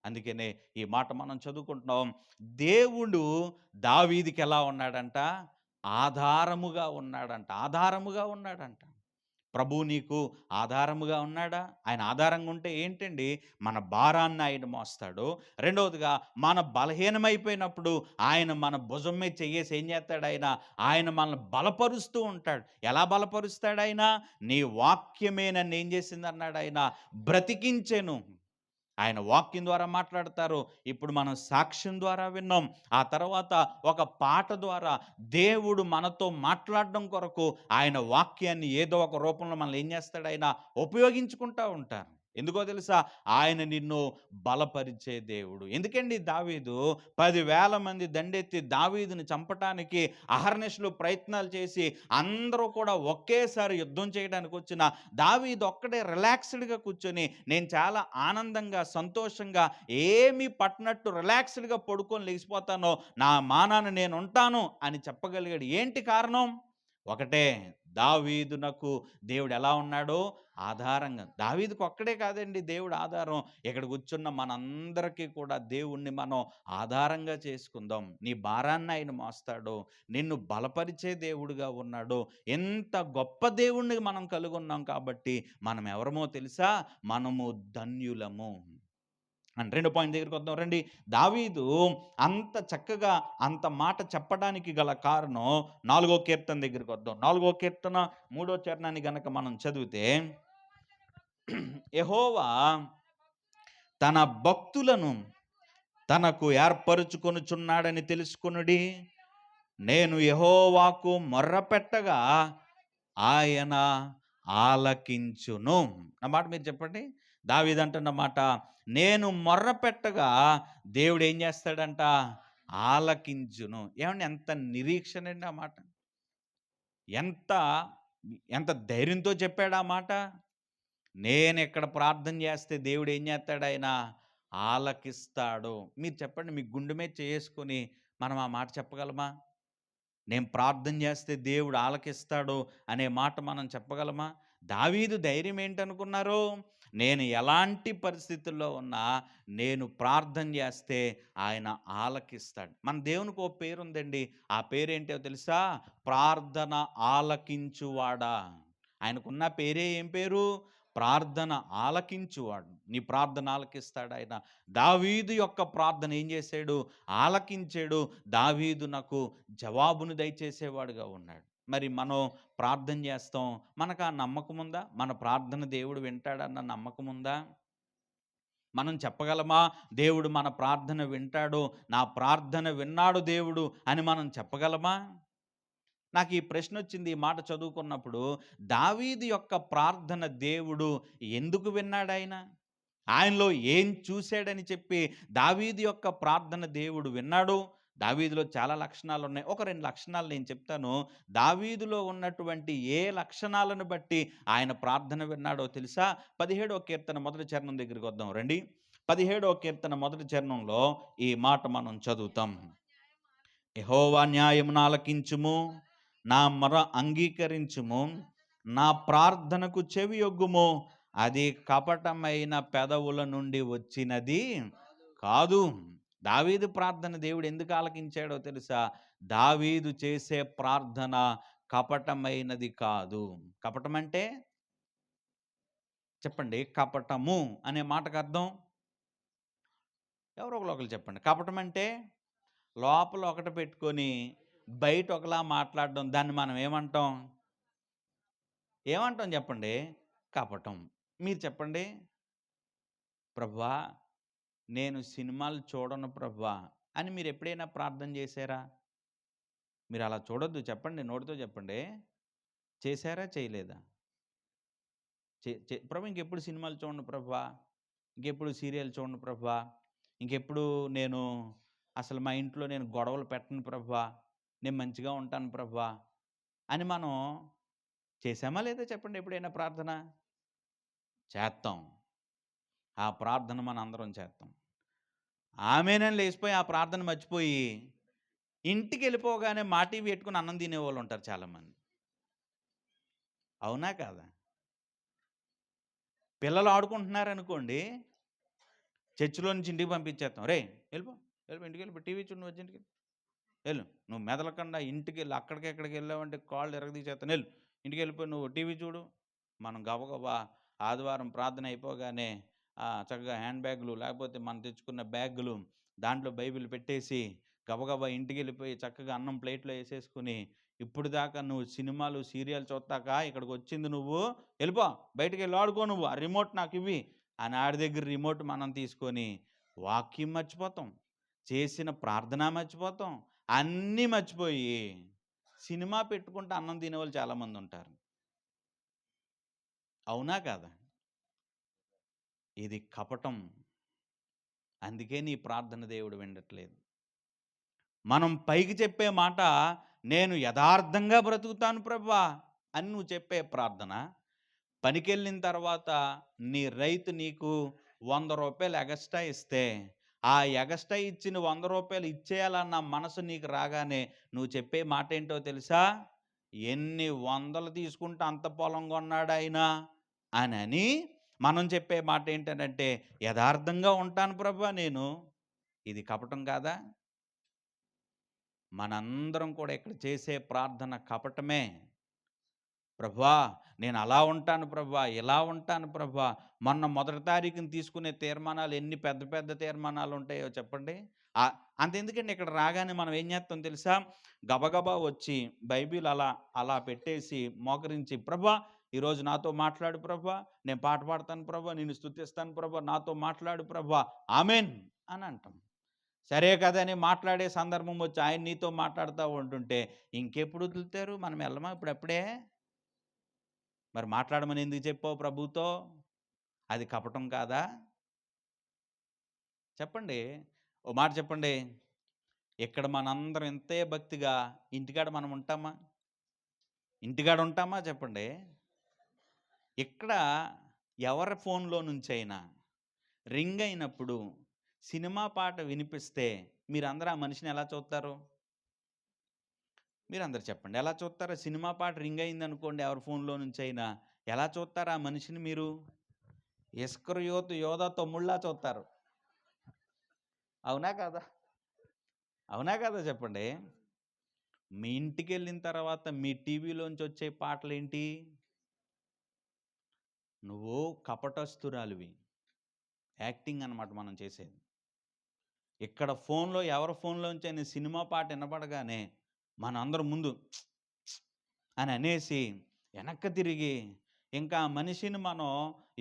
అందుకనే ఈ మాట మనం చదువుకుంటున్నాం. దేవుడు దావీదుకి ఎలా ఉన్నాడంట? ఆధారముగా ఉన్నాడంట. ఆధారముగా ఉన్నాడంట. ప్రభువు నీకు ఆధారముగా ఉన్నాడా? ఆయన ఆధారంగా ఉంటే ఏంటండి? మన భారాన్ని ఆయన మోస్తాడు. రెండవదిగా మన బలహీనమైపోయినప్పుడు ఆయన మన భుజం మీద చెయ్యేసి ఏం చేస్తాడు ఆయన? ఆయన మనల్ని బలపరుస్తూ ఉంటాడు. ఎలా బలపరుస్తాడు ఆయన? నీ వాక్యమే నన్నేం చేసిందన్నాడు ఆయన? బ్రతికించెను. ఆయన వాక్యం ద్వారా మాట్లాడతారు. ఇప్పుడు మనం సాక్ష్యం ద్వారా విన్నాం. ఆ తర్వాత ఒక పాట ద్వారా దేవుడు మనతో మాట్లాడడం కొరకు ఆయన వాక్యాన్ని ఏదో ఒక రూపంలో మనల్ని ఏం చేస్తాడు? ఆయన ఉపయోగించుకుంటా ఉంటారు. ఎందుకో తెలుసా? ఆయన నిన్ను బలపరిచే దేవుడు. ఎందుకండి దావీదు 10,000 మంది దండెత్తి దావీదుని చంపటానికి అహర్నిశలు ప్రయత్నాలు చేసి అందరూ కూడా ఒకేసారి యుద్ధం చేయడానికి వచ్చిన దావీదు ఒక్కడే రిలాక్స్డ్‌గా కూర్చొని నేను చాలా ఆనందంగా, సంతోషంగా ఏమీ పట్టనట్టు రిలాక్స్డ్‌గా పడుకొని లెగిసిపోతాను. నా మానాన నేనుంటాను అని చెప్పగలిగాడు. ఏంటి కారణం? ఒకటే, దావీదునకు దేవుడు ఎలా ఉన్నాడో ఆధారంగా. దావీదుకు ఒక్కడే కాదండి దేవుడు ఆధారం. ఇక్కడ కూర్చున్న మనందరికీ కూడా దేవుణ్ణి మనం ఆధారంగా చేసుకుందాం. నీ భారాన్ని ఆయన మోస్తాడు. నిన్ను బలపరిచే దేవుడుగా ఉన్నాడు. ఎంత గొప్ప దేవుణ్ణి మనం కలుగున్నాం కాబట్టి మనం ఎవరమో తెలుసా? మనము ధన్యులము. అండ్ రెండో పాయింట్ దగ్గరికి వద్దాం రండి. దావీదు అంత చక్కగా అంత మాట చెప్పడానికి గల కారణం 4వ కీర్తన దగ్గరికి వద్దాం. 4వ కీర్తన 3వ చరణాన్ని గనక మనం చదివితే, యెహోవా తన భక్తులను తనకు ఏర్పరుచుకొనుచున్నాడని తెలుసుకొనుడి. నేను యెహోవాకు మొర్రపెట్టగా ఆయన ఆలకించును. నా మాట మీరు చెప్పండి. దావీదు అంటున్న మాట, నేను మొర్రపెట్టగా దేవుడు ఏం చేస్తాడంట? ఆలకించును. ఏమండి ఎంత నిరీక్షణ అండి ఆ మాట! ఎంత ఎంత ధైర్యంతో చెప్పాడు ఆ మాట! నేను ఇక్కడ ప్రార్థన చేస్తే దేవుడు ఏం చేస్తాడు? ఆయన ఆలకిస్తాడు. మీరు చెప్పండి, మీ గుండె మీద చేసుకొని మనం ఆ మాట చెప్పగలమా? నేను ప్రార్థన చేస్తే దేవుడు ఆలకిస్తాడు అనే మాట మనం చెప్పగలమా? దావీదు ధైర్యం ఏంటనుకున్నారు? నేను ఎలాంటి పరిస్థితుల్లో ఉన్నా నేను ప్రార్థన చేస్తే ఆయన ఆలకిస్తాడు. మన దేవునికి ఓ పేరుందండి. ఆ పేరేంటో తెలుసా? ప్రార్థన ఆలకించువాడా. ఆయనకున్న పేరే ఏం పేరు? ప్రార్థన ఆలకించువాడు. నీ ప్రార్థన ఆలకిస్తాడు ఆయన. దావీదు యొక్క ప్రార్థన ఏం చేశాడు? ఆలకించాడు. దావీదు నాకు జవాబును దయచేసేవాడుగా ఉన్నాడు. మరి మనం ప్రార్థన చేస్తాం. మనకు ఆ నమ్మకం ఉందా? మన ప్రార్థన దేవుడు వింటాడన్న నమ్మకం ఉందా? మనం చెప్పగలమా? దేవుడు మన ప్రార్థన వింటాడు, నా ప్రార్థన విన్నాడు దేవుడు అని మనం చెప్పగలమా? నాకు ఈ ప్రశ్న వచ్చింది ఈ మాట చదువుకున్నప్పుడు. దావీదు యొక్క ప్రార్థన దేవుడు ఎందుకు విన్నాడాయన? ఆయనలో ఏం చూసాడని చెప్పి దావీదు యొక్క ప్రార్థన దేవుడు విన్నాడు. దావీదులో చాలా లక్షణాలున్నాయి. ఒక 2 లక్షణాలు నేను చెప్తాను. దావీదులో ఉన్నటువంటి ఏ లక్షణాలను బట్టి ఆయన ప్రార్థన విన్నాడో తెలుసా? 17వ కీర్తన మొదటి చరణం దగ్గరికి వద్దాం రండి. 17వ కీర్తన మొదటి చరణంలో ఈ మాట మనం చదువుతాం. యెహోవా న్యాయమును ఆలకించుము, నా మొర అంగీకరించుము, నా ప్రార్థనకు చెవియొగ్గుము. అది కపటమైన పెదవుల నుండి వచ్చినది కాదు. దావీదు ప్రార్థన దేవుడు ఎందుకు ఆలకించాడో తెలుసా? దావీదు చేసే ప్రార్థన కపటమైనది కాదు. కపటం అంటే చెప్పండి. కపటము అనే మాటకు అర్థం ఎవరో ఒకళ్ళు చెప్పండి. కపటం అంటే లోపల ఒకటి పెట్టుకొని బయట ఒకలా మాట్లాడడం. దాన్ని మనం ఏమంటాం? ఏమంటాం చెప్పండి? కపటం. మీరు చెప్పండి. ప్రభువా, నేను సినిమాలు చూడను ప్రభువా అని మీరు ఎప్పుడైనా ప్రార్థన చేశారా? మీరు అలా చూడొద్దు, చెప్పండి, నోటితో చెప్పండి. చేశారా? చేయలేదా? ప్రభు ఇంకెప్పుడు సినిమాలు చూడను ప్రభువా, ఇంకెప్పుడు సీరియల్ చూడను ప్రభువా, ఇంకెప్పుడు నేను అసలు మా ఇంట్లో నేను గొడవలు పెట్టను ప్రభువా, నేను మంచిగా ఉంటాను ప్రభువా అని మనం చేశామా లేదా చెప్పండి ఎప్పుడైనా ప్రార్థన? చేత్తాం. ఆ ప్రార్థన మనం అందరం చేత్తాం. ఆమేనని లేసిపోయి ఆ ప్రార్థన మర్చిపోయి ఇంటికెళ్ళిపోగానే మా టీవీ పెట్టుకొని అన్నం తినేవాళ్ళు ఉంటారు చాలామంది. అవునా కాదా? పిల్లలు ఆడుకుంటున్నారనుకోండి, చర్చిలో నుంచి ఇంటికి పంపించేస్తాం. "రేయ్! వెళ్ళిపో, వెళ్ళిపో, ఇంటికెళ్ళిపో, టీవీ చూడు, నువ్వు వచ్చి ఇంటికెళ్ళి." వెళ్ళు, నువ్వు మెదలకుండా ఇంటికి వెళ్ళి అక్కడికి ఎక్కడికి వెళ్ళావంటే కాళ్ళు ఎరగదీసేస్తాను. వెళ్ళు, ఇంటికి వెళ్ళిపోయి నువ్వు టీవీ చూడు. మనం గబగబా ఆదివారం ప్రార్థన అయిపోగానే చక్కగా హ్యాండ్ బ్యాగులు లేకపోతే మనం తెచ్చుకున్న బ్యాగులు దాంట్లో బైబిల్ పెట్టేసి గబగబా ఇంటికి వెళ్ళిపోయి చక్కగా అన్నం ప్లేట్లో వేసేసుకుని, ఇప్పుడు దాకా నువ్వు సినిమాలు సీరియల్ చూస్తాక ఇక్కడికి వచ్చింది నువ్వు, వెళ్ళిపో, బయటికి వెళ్ళి ఆడుకో, నువ్వు ఆ రిమోట్ నాకు ఇవి అని ఆడి దగ్గర రిమోట్ మనం తీసుకొని వాక్యం మర్చిపోతాం, చేసిన ప్రార్థన మర్చిపోతాం, అన్నీ మర్చిపోయి సినిమా పెట్టుకుంటే అన్నం తినేవాళ్ళు చాలామంది ఉంటారు. అవునా కాదా? ఇది కపటం. అందుకే నీ ప్రార్థన దేవుడు వినట్లేదు. మనం పైకి చెప్పే మాట, నేను యథార్థంగా బ్రతుకుతాను ప్రభువా అని నువ్వు చెప్పే ప్రార్థన, పనికెళ్ళిన తర్వాత నీ రైతు నీకు 100 రూపాయలు ఎగస్ట్రా ఇస్తే, ఆ ఎగస్ట్రా ఇచ్చిన 100 రూపాయలు ఇచ్చేయాలన్న మనసు నీకు రాగానే నువ్వు చెప్పే మాట ఏంటో తెలుసా? ఎన్ని వందలు తీసుకుంటే అంత పొలం కొన్నాడు ఆయన అని మనం చెప్పే మాట ఏంటంటే, యథార్థంగా ఉంటాను ప్రభువా నేను. ఇది కపటం కాదా? మనందరం కూడా ఇక్కడ చేసే ప్రార్థన కపటమే. ప్రభువా నేను అలా ఉంటాను ప్రభువా, ఇలా ఉంటాను ప్రభువా. మొన్న 1 తారీఖున తీసుకునే తీర్మానాలు ఎన్ని పెద్ద పెద్ద తీర్మానాలు ఉంటాయో చెప్పండి. అంతెందుకండి, ఇక్కడ రాగానే మనం ఏం చేస్తాం తెలుసా? గబగబా వచ్చి బైబిల్ అలా అలా పెట్టేసి మోకరించి, ప్రభువా ఈరోజు నాతో మాట్లాడు ప్రభువా, నేను పాట పాడతాను ప్రభువా, నిన్ను స్తుతిస్తాను ప్రభువా, నాతో మాట్లాడు ప్రభువా, ఆమేన్ అని అంటాం. సరే కదని మాట్లాడే సందర్భం వచ్చి ఆయన నీతో మాట్లాడుతూ ఉంటుంటే ఇంకెప్పుడు వదులుతారు? మనం వెళ్ళమా ఇప్పుడప్పుడే? మరి మాట్లాడమని ఎందుకు చెప్పావు ప్రభుతో? అది కపటం కాదా? చెప్పండి, ఓ మాట చెప్పండి. ఇక్కడ మనందరం ఎంతే భక్తిగా ఇంటికాడ మనం ఉంటామా? ఇంటికాడ ఉంటామా చెప్పండి? ఇక్కడ ఎవరి ఫోన్లో నుంచైనా రింగ్ అయినప్పుడు సినిమా పాట వినిపిస్తే మీరందరూ ఆ మనిషిని ఎలా చూస్తారు? మీరందరూ చెప్పండి, ఎలా చూస్తారో? సినిమా పాట రింగ్ అయిందనుకోండి ఎవరి ఫోన్లో నుంచి అయినా, ఎలా చూస్తారు ఆ మనిషిని మీరు? ఇస్కరియోతు యోధా తమ్ముళ్ళా చూస్తారు. అవునా కదా? అవునా కదా చెప్పండి? మీ ఇంటికి వెళ్ళిన తర్వాత మీ టీవీలోంచి వచ్చే పాటలేంటి? నువ్వు కపటస్తురాలివి, యాక్టింగ్ అన్నమాట మనం చేసేది. ఇక్కడ ఫోన్లో ఎవరి ఫోన్లోంచి అయినా సినిమా పాట వినపడగానే మనందరం ముందు అని అనేసి వెనక్కి తిరిగి ఇంకా ఆ మనిషిని మనం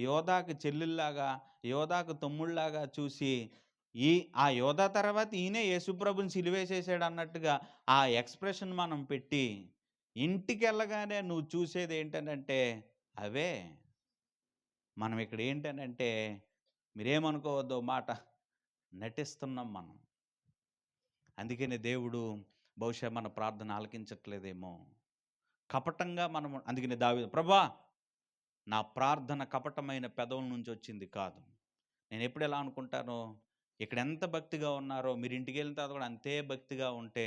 యోధాకు చెల్లెల్లాగా, యోధాకు తమ్ముళ్ళలాగా చూసి ఆ యోధా తర్వాత ఈయనే యేసుప్రభుని సిలువేసేసాడు అన్నట్టుగా ఆ ఎక్స్ప్రెషన్ మనం పెట్టి ఇంటికి వెళ్ళగానే నువ్వు చూసేది ఏంటనంటే అవే. మనం ఇక్కడ ఏంటనంటే, మీరేమనుకోవద్దో మాట, నటిస్తున్నాం మనం. అందుకనే దేవుడు బహుశా మన ప్రార్థన ఆలకించట్లేదేమో. కపటంగా మనము, అందుకనే దావీదు, ప్రభువా నా ప్రార్థన కపటమైన పెదవుల నుంచి వచ్చింది కాదు. నేను ఎప్పుడు ఎలా అనుకుంటానో, ఇక్కడ ఎంత భక్తిగా ఉన్నారో మీరు ఇంటికి వెళ్ళిన తర్వాత కూడా అంతే భక్తిగా ఉంటే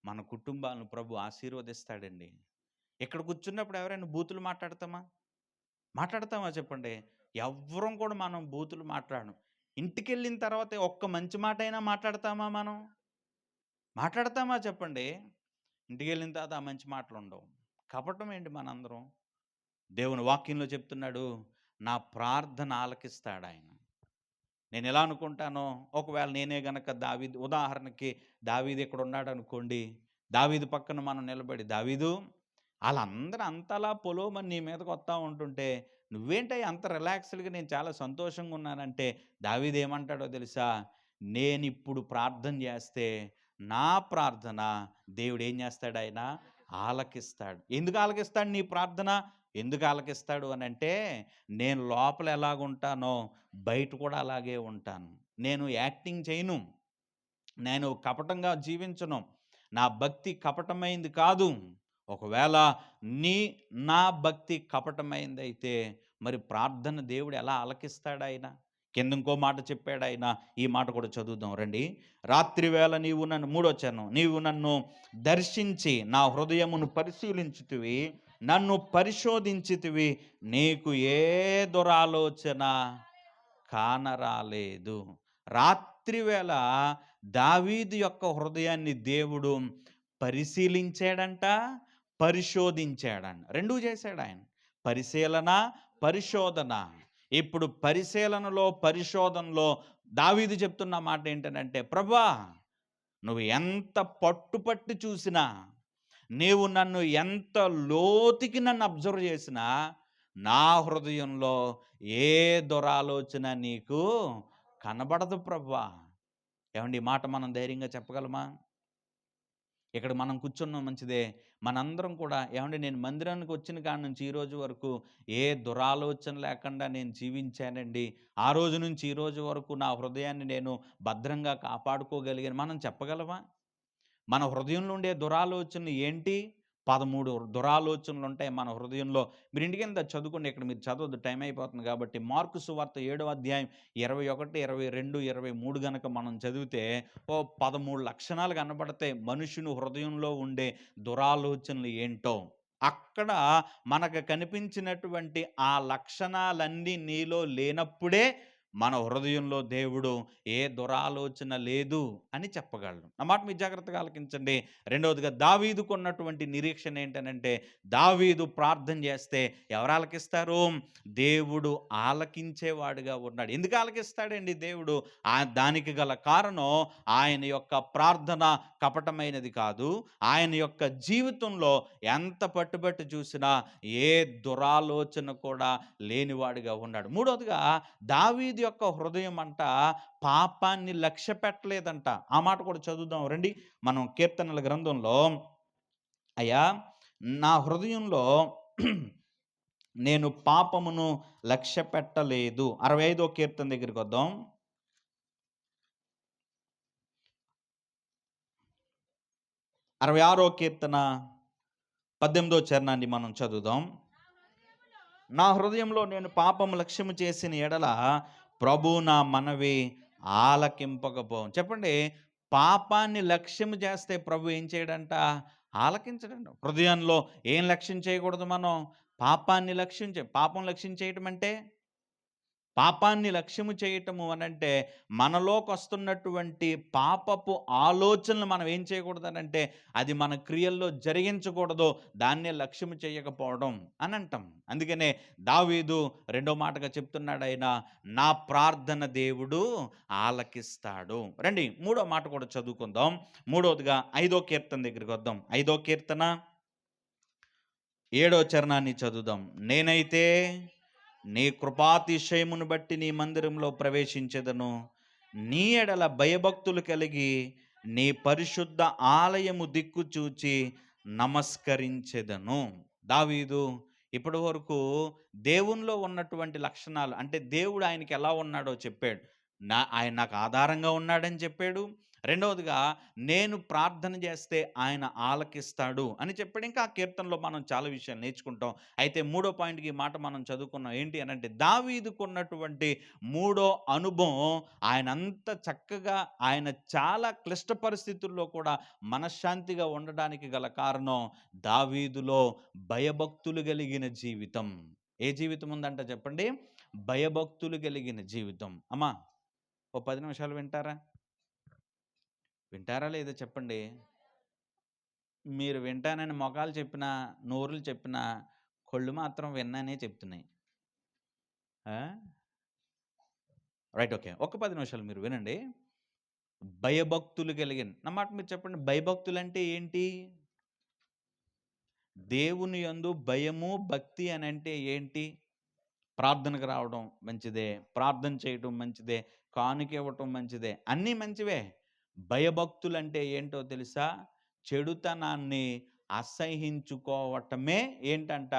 మన కుటుంబాలను ప్రభు ఆశీర్వదిస్తాడండి. ఇక్కడ కూర్చున్నప్పుడు ఎవరైనా బూతులు మాట్లాడతామా చెప్పండి? ఎవ్వరం కూడా మనం బూతులు మాట్లాడడం. ఇంటికి వెళ్ళిన తర్వాత ఒక్క మంచి మాట అయినా మాట్లాడతామా చెప్పండి? ఇంటికి వెళ్ళిన తర్వాత ఆ మంచి మాటలు ఉండవు. కపటం ఏంటి మనందరం? దేవుని వాక్యంలో చెప్తున్నాడు, నా ప్రార్థన ఆలకిస్తాడు ఆయన. నేను ఎలా అనుకుంటానో, ఒకవేళ నేనే గనక దావీదు, ఉదాహరణకి దావీదు ఇక్కడ ఉన్నాడు అనుకోండి, దావీదు పక్కన మనం నిలబడి, దావీదు వాళ్ళందరూ అంతలా పొలోమని నీ మీదకి వస్తూ ఉంటుంటే నువ్వేంటయ్యా అంత రిలాక్స్డ్గా, నేను చాలా సంతోషంగా ఉన్నానంటే దావీదు ఏమంటాడో తెలుసా? నేనిప్పుడు ప్రార్థన చేస్తే నా ప్రార్థన దేవుడు ఏం చేస్తాడు? ఆయన ఆలకిస్తాడు. ఎందుకు ఆలకిస్తాడు నీ ప్రార్థన? ఎందుకు ఆలకిస్తాడు అని అంటే, నేను లోపల ఎలాగుంటానో బయట కూడా అలాగే ఉంటాను. నేను యాక్టింగ్ చేయను, నేను కపటంగా జీవించను, నా భక్తి కపటమైంది కాదు. ఒకవేళ నా భక్తి కపటమైంది అయితే మరి ప్రార్థన దేవుడు ఎలా ఆలకిస్తాడు? ఆయన కింద ఇంకో మాట చెప్పాడు ఆయన. ఈ మాట కూడా చదువుదాం రండి. రాత్రివేళ నీవు నన్ను, 3వ చరణం, నీవు నన్ను దర్శించి నా హృదయమును పరిశీలించుతివి, నన్ను పరిశోధించితివి, నీకు ఏ దురాలోచన కానరాలేదు. రాత్రి వేళ దావీదు యొక్క హృదయాన్ని దేవుడు పరిశీలించాడంట, పరిశోధించాడంట. రెండూ చేశాడు ఆయన. పరిశీలన, పరిశోధన. ఇప్పుడు పరిశీలనలో, పరిశోధనలో దావీదు చెప్తున్న మాట ఏంటనంటే, ప్రభువా నువ్వు ఎంత పట్టుపట్టి చూసినా, నీవు నన్ను ఎంత లోతుకి నన్ను అబ్జర్వ్ చేసినా, నా హృదయంలో ఏ దురాలోచన నీకు కనబడదు ప్రభువా. ఏమండి ఈ మాట మనం ధైర్యంగా చెప్పగలమా? ఇక్కడ మనం కూర్చున్నాం మంచిదే. మనందరం కూడా ఏమండి నేను మందిరానికి వచ్చిన కాడి నుంచి ఈ రోజు వరకు ఏ దురాలోచన లేకుండా నేను జీవించానండి. ఆ రోజు నుంచి ఈ రోజు వరకు నా హృదయాన్ని నేను భద్రంగా కాపాడుకోగలిగాను. మనం చెప్పగలమా? మన హృదయంలో ఉండే దురాలోచనలు ఏంటి? 13 దురాలోచనలు ఉంటాయి మన హృదయంలో. మీరు ఇంటికెళ్తే చదువుకోండి. ఇక్కడ మీరు చదవద్దు, టైం అయిపోతుంది కాబట్టి. మార్కు సువార్త 7వ అధ్యాయం 21, 22, 23 గనక మనం చదివితే 13 లక్షణాలు కనబడతాయి మనుషుని హృదయంలో ఉండే దురాలోచనలు ఏంటో. అక్కడ మనకు కనిపించినటువంటి ఆ లక్షణాలన్నీ నీలో లేనప్పుడే మన హృదయంలో దేవుడు ఏ దురాలోచన లేదు అని చెప్పగలను. ఆ మాట మీరు జాగ్రత్తగా ఆలకించండి. రెండవదిగా దావీదుకున్నటువంటి నిరీక్షణ ఏంటనంటే, దావీదు ప్రార్థన చేస్తే ఎవరు ఆలకిస్తారు? దేవుడు ఆలకించేవాడుగా ఉన్నాడు. ఎందుకు ఆలకిస్తాడండి దేవుడు? దానికి గల కారణం ఆయన యొక్క ప్రార్థన కపటమైనది కాదు. ఆయన యొక్క జీవితంలో ఎంత పట్టుబట్టి చూసినా ఏ దురాలోచన కూడా లేనివాడుగా ఉన్నాడు. మూడవదిగా దావీదు యొక్క హృదయం అంట పాపాన్ని లక్ష్య పెట్టలేదంట. ఆ మాట కూడా చదువుదాం రండి. మనం కీర్తనల గ్రంథంలో, అయ్యా నా హృదయంలో నేను పాపమును లక్ష్య పెట్టలేదు. 65వ కీర్తన దగ్గరికి వద్దాం. 66వ కీర్తన 18వ చరణాన్ని మనం చదువుదాం. నా హృదయంలో నేను పాపము లక్ష్యము చేసిన ఎడల ప్రభు నా మనవి ఆలకింపకపోను. చెప్పండి, పాపాన్ని లక్ష్యము చేస్తే ప్రభు ఏం చేయడంట? ఆలకించడంట. హృదయంలో ఏం లక్ష్యం చేయకూడదు మనం? పాపాన్ని పాపం లక్ష్యం చేయటం అంటే, పాపాన్ని లక్ష్యము చేయటము అనంటే మనలోకి వస్తున్నటువంటి పాపపు ఆలోచనలు మనం ఏం చేయకూడదనంటే అది మన క్రియల్లో జరిగించకూడదు, దాన్నే లక్ష్యము చేయకపోవడం అని అంటాం. అందుకనే దావీదు రెండో మాటగా చెప్తున్నాడు, ఆయన నా ప్రార్థన దేవుడు ఆలకిస్తాడు. రండి మూడో మాట కూడా చదువుకుందాం. మూడవదిగా 5వ కీర్తన దగ్గరికి వద్దాం. 5వ కీర్తన 7వ చరణాన్ని చదువుదాం. నేనైతే నీ కృపాతిశయమును బట్టి నీ మందిరంలో ప్రవేశించెదను, నీ ఎడల భయభక్తులు కలిగి నీ పరిశుద్ధ ఆలయము దిక్కు చూచి నమస్కరించెదను. దావీదు ఇప్పటి వరకు దేవునిలో ఉన్నటువంటి లక్షణాలు, అంటే దేవుడు ఆయనకి ఎలా ఉన్నాడో చెప్పాడు. ఆయన నాకు ఆధారంగా ఉన్నాడని చెప్పాడు. రెండవదిగా నేను ప్రార్థన చేస్తే ఆయన ఆలకిస్తాడు అని చెప్పాడు. ఇంకా ఆ కీర్తనలో మనం చాలా విషయాలు నేర్చుకుంటాం. అయితే మూడో పాయింట్కి ఈ మాట మనం చదువుకున్నాం. ఏంటి అని అంటే, దావీదుకున్నటువంటి మూడో అనుభవం, ఆయన అంత చక్కగా ఆయన చాలా క్లిష్ట పరిస్థితుల్లో కూడా మనశ్శాంతిగా ఉండడానికి గల కారణం దావీదులో భయభక్తులు కలిగిన జీవితం. ఏ జీవితం ఉందంట చెప్పండి? భయభక్తులు కలిగిన జీవితం. అమ్మా ఓ 10 నిమిషాలు వింటారా లేదా చెప్పండి? మీరు వింటానని మొఖాలు చెప్పినా, నోరులు చెప్పినా, కళ్ళు మాత్రం విన్నానే చెప్తున్నాయి. Right, okay. ఒక 10 నిమిషాలు మీరు వినండి. భయభక్తులు కలిగిన, నా మాట మీరు చెప్పండి, భయభక్తులు అంటే ఏంటి? దేవుని యందు భయము, భక్తి అని అంటే ఏంటి? ప్రార్థనకు రావడం మంచిదే, ప్రార్థన చేయటం మంచిదే, కానుక ఇవ్వటం మంచిదే, అన్నీ మంచివే. భయభక్తులు అంటే ఏంటో తెలుసా? చెడుతనాన్ని అసహించుకోవటమే ఏంటంట?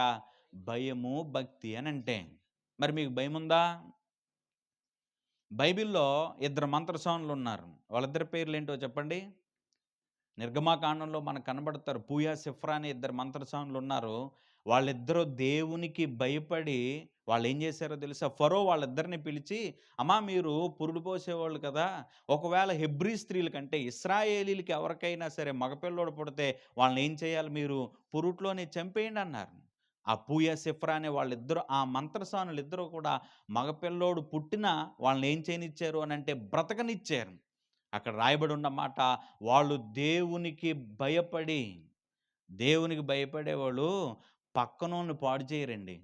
భయము, భక్తి అని అంటే. మరి మీకు భయం ఉందా? బైబిల్లో 2 మంత్రస్వాములు ఉన్నారు. వాళ్ళిద్దరి పేర్లు ఏంటో చెప్పండి? నిర్గమాకాండంలో మనకు కనబడతారు. పూయా, సిఫ్రా అనే 2 మంత్రస్వాములు ఉన్నారు. వాళ్ళిద్దరూ దేవునికి భయపడి వాళ్ళు ఏం చేశారో తెలుసా? ఫరో వాళ్ళిద్దరిని పిలిచి, అమ్మా మీరు పురుడు పోసేవాళ్ళు కదా, ఒకవేళ హెబ్రీ స్త్రీల కంటే ఇశ్రాయేలీలకి ఎవరికైనా సరే మగపిల్లోడు పుడితే వాళ్ళని ఏం చేయాలి? మీరు పురుట్లోనే చంపేయండి అన్నారు. ఆ పూయ సిఫ్రా అనే వాళ్ళిద్దరూ, ఆ మంత్రసానులిద్దరూ కూడా మగపిల్లోడు పుట్టినా వాళ్ళని ఏం చేయనిచ్చారు అనంటే బ్రతకనిచ్చారు. అక్కడ రాయబడి ఉన్న మాట, వాళ్ళు భయపడి దేవునికి భయపడేవాళ్ళు పక్కనోళ్ళని పాడు చేయరండి.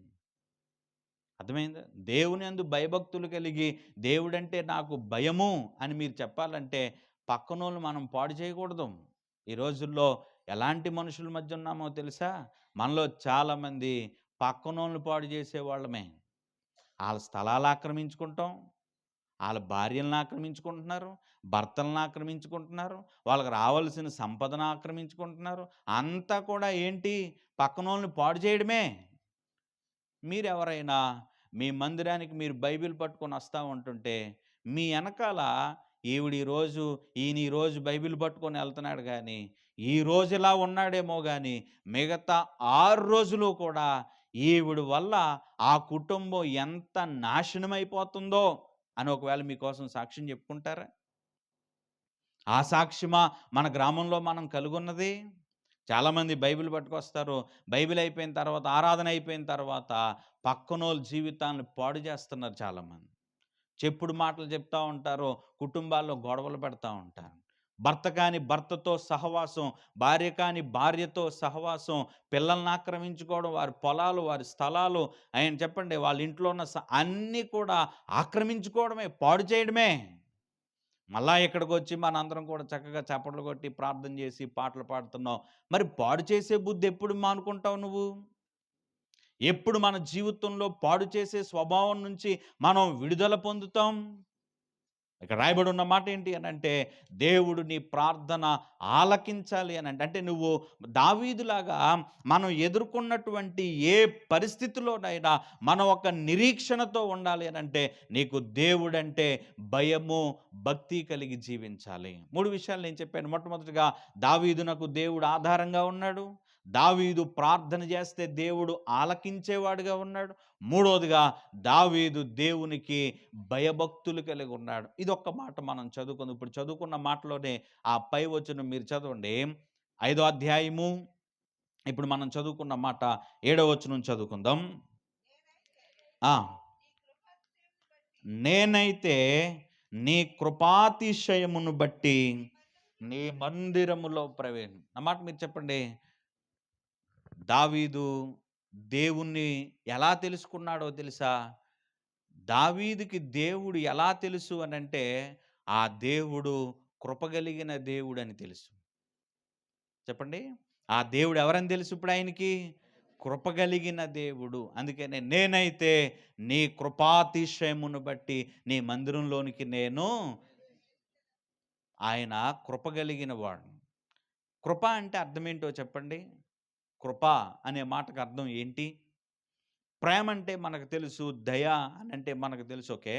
అర్థమైందా? దేవుని యందు భయభక్తులు కలిగి దేవుడంటే నాకు భయము అని మీరు చెప్పాలంటే పక్కనోళ్ళు మనం పాడు చేయకూడదు. ఈ రోజుల్లో ఎలాంటి మనుషుల మధ్య ఉన్నామో తెలుసా? మనలో చాలామంది పక్కనోళ్ళని పాడు చేసేవాళ్ళమే. ఆళ్ళ స్థలాలు ఆక్రమించుకుంటాం. ఆళ్ళ భార్యలను ఆక్రమించుకుంటున్నారు. భర్తలను ఆక్రమించుకుంటున్నారు. వాళ్ళకి రావాల్సిన సంపదను ఆక్రమించుకుంటున్నారు. అంతా కూడా ఏంటి? పక్కనోళ్ళని పాడు చేయడమే. మీరెవరైనా మీ మందిరానికి మీరు బైబిల్ పట్టుకొని వస్తా ఉంటుంటే, మీ ఎనకాల ఈయన ఈరోజు బైబిల్ పట్టుకొని ఎళ్తున్నాడు గానీ, ఈరోజు ఇలా ఉన్నాడేమో గానీ, మిగతా 6 రోజులు కూడా ఈవిడ వల్ల ఆ కుటుంబం ఎంత నాశనమైపోతుందో అని ఒకవేళ మీకోసం సాక్ష్యం చెప్పుకుంటారా? ఆ సాక్ష్యమా మన గ్రామంలో మనం కలిగున్నది? చాలామంది బైబిల్ పట్టుకొస్తారు. బైబిల్ అయిపోయిన తర్వాత, ఆరాధన అయిపోయిన తర్వాత పక్కనోళ్ళ జీవితాలను పాడు చేస్తున్నారు చాలామంది. చెప్పుడు మాటలు చెప్తా ఉంటారు. కుటుంబాల్లో గొడవలు పెడతా ఉంటారు. భర్త కాని భర్తతో సహవాసం, భార్య కాని భార్యతో సహవాసం, పిల్లల్ని ఆక్రమించుకోవడం, వారి పొలాలు, వారి స్థలాలు, చెప్పండి వాళ్ళ ఇంట్లో ఉన్న అన్నీ కూడా ఆక్రమించుకోవడమే, పాడు చేయడమే. మళ్ళా ఇక్కడికొచ్చి మనందరం కూడా చక్కగా చప్పట్లు కొట్టి, ప్రార్థన చేసి, పాటలు పాడుతున్నాం. మరి పాడు చేసే బుద్ధి ఎప్పుడు మానుకుంటావు నువ్వు? ఎప్పుడు మన జీవితంలో పాడు చేసే స్వభావం నుంచి మనం విడుదల పొందుతాం? ఇక్కడ రాయబడి ఉన్న మాట ఏంటి అనంటే, దేవుడు నీ ప్రార్థన ఆలకించాలి అనంటే, అంటే నువ్వు దావీదులాగా మనం ఎదుర్కొన్నటువంటి ఏ పరిస్థితిలోనైనా మనం ఒక నిరీక్షణతో ఉండాలి అనంటే, నీకు దేవుడంటే భయము, భక్తి కలిగి జీవించాలి. 3 విషయాలు నేను చెప్పాను. మొట్టమొదటిగా దావీదునకు దేవుడు ఆధారంగా ఉన్నాడు. దావీదు ప్రార్థన చేస్తే దేవుడు ఆలకించేవాడుగా ఉన్నాడు. మూడోదిగా దావీదు దేవునికి భయభక్తులు కలిగి ఉన్నాడు. ఇదొక్క మాట మనం చదువుకుందాం. ఇప్పుడు చదువుకున్న మాటలోనే ఆ పై వచనం మీరు చదవండి. 5వ అధ్యాయము ఇప్పుడు మనం చదువుకున్న మాట 7వ వచనం చదువుకుందాం. ఆ! నేనైతే నీ కృపాతిశయమును బట్టి నీ మందిరములో నా మాట మీరు చెప్పండి. దావీదు దేవుణ్ణి ఎలా తెలుసుకున్నాడో తెలుసా? దావీదుకి దేవుడు ఎలా తెలుసు అనంటే, ఆ దేవుడు కృపగలిగిన దేవుడని తెలుసు. చెప్పండి. ఆ దేవుడు ఎవరని తెలుసు ఇప్పుడు ఆయనకి? కృపగలిగిన దేవుడు. అందుకనే నేనైతే నీ కృపాతిశయమును బట్టి నీ మందిరంలోనికి నేను ఆయన కృపగలిగిన వాడు. కృప అంటే అర్థమేంటో చెప్పండి? కృప అనే మాటకు అర్థం ఏంటి? ప్రేమ అంటే మనకు తెలుసు. దయ అనంటే మనకు తెలుసు. ఓకే.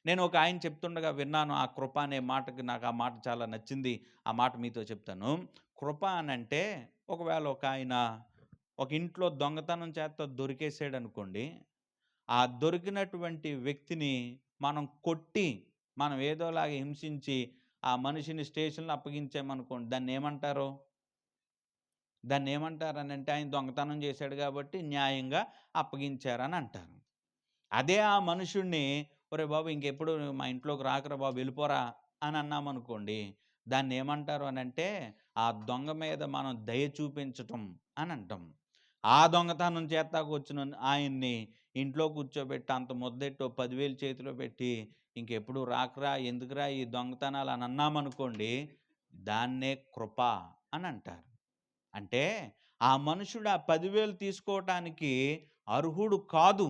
నేను ఒక ఆయన చెప్తుండగా విన్నాను. ఆ కృప అనే మాటకి నాకు ఆ మాట చాలా నచ్చింది. ఆ మాట మీతో చెప్తాను. కృప అనంటే ఒకవేళ ఒక ఆయన ఒక ఇంట్లో దొంగతనం చేత దొరికేసాడనుకోండి. ఆ దొరికినటువంటి వ్యక్తిని మనం కొట్టి, మనం ఏదోలాగా హింసించి, ఆ మనిషిని స్టేషన్‌లో అప్పగించామనుకోండి. దాన్నేమంటారనంటే ఆయన దొంగతనం చేశాడు కాబట్టి న్యాయంగా అప్పగించారని అంటారు. అదే ఆ మనుషుడిని "ఒరేయ్ బాబు ఇంకెప్పుడు మా ఇంట్లోకి రాకురా బాబు వెళ్ళిపోరా" అని అన్నామనుకోండి. దాన్నేమంటారు అనంటే ఆ దొంగ మీద మనం దయ చూపించటం అని అంటాం. ఆ దొంగతనం చేత్తాకొచ్చిన ఆయన్ని ఇంట్లో కూర్చోబెట్టి అంత ముద్దెట్టి ఓ 10,000 చేతిలో పెట్టి ఇంకెప్పుడు రాకురా, ఎందుకురా ఈ దొంగతనాలు అని అన్నామనుకోండి. దాన్నే కృప అని అంటారు. అంటే ఆ మనుషుడు ఆ 10,000 తీసుకోవటానికి అర్హుడు కాదు.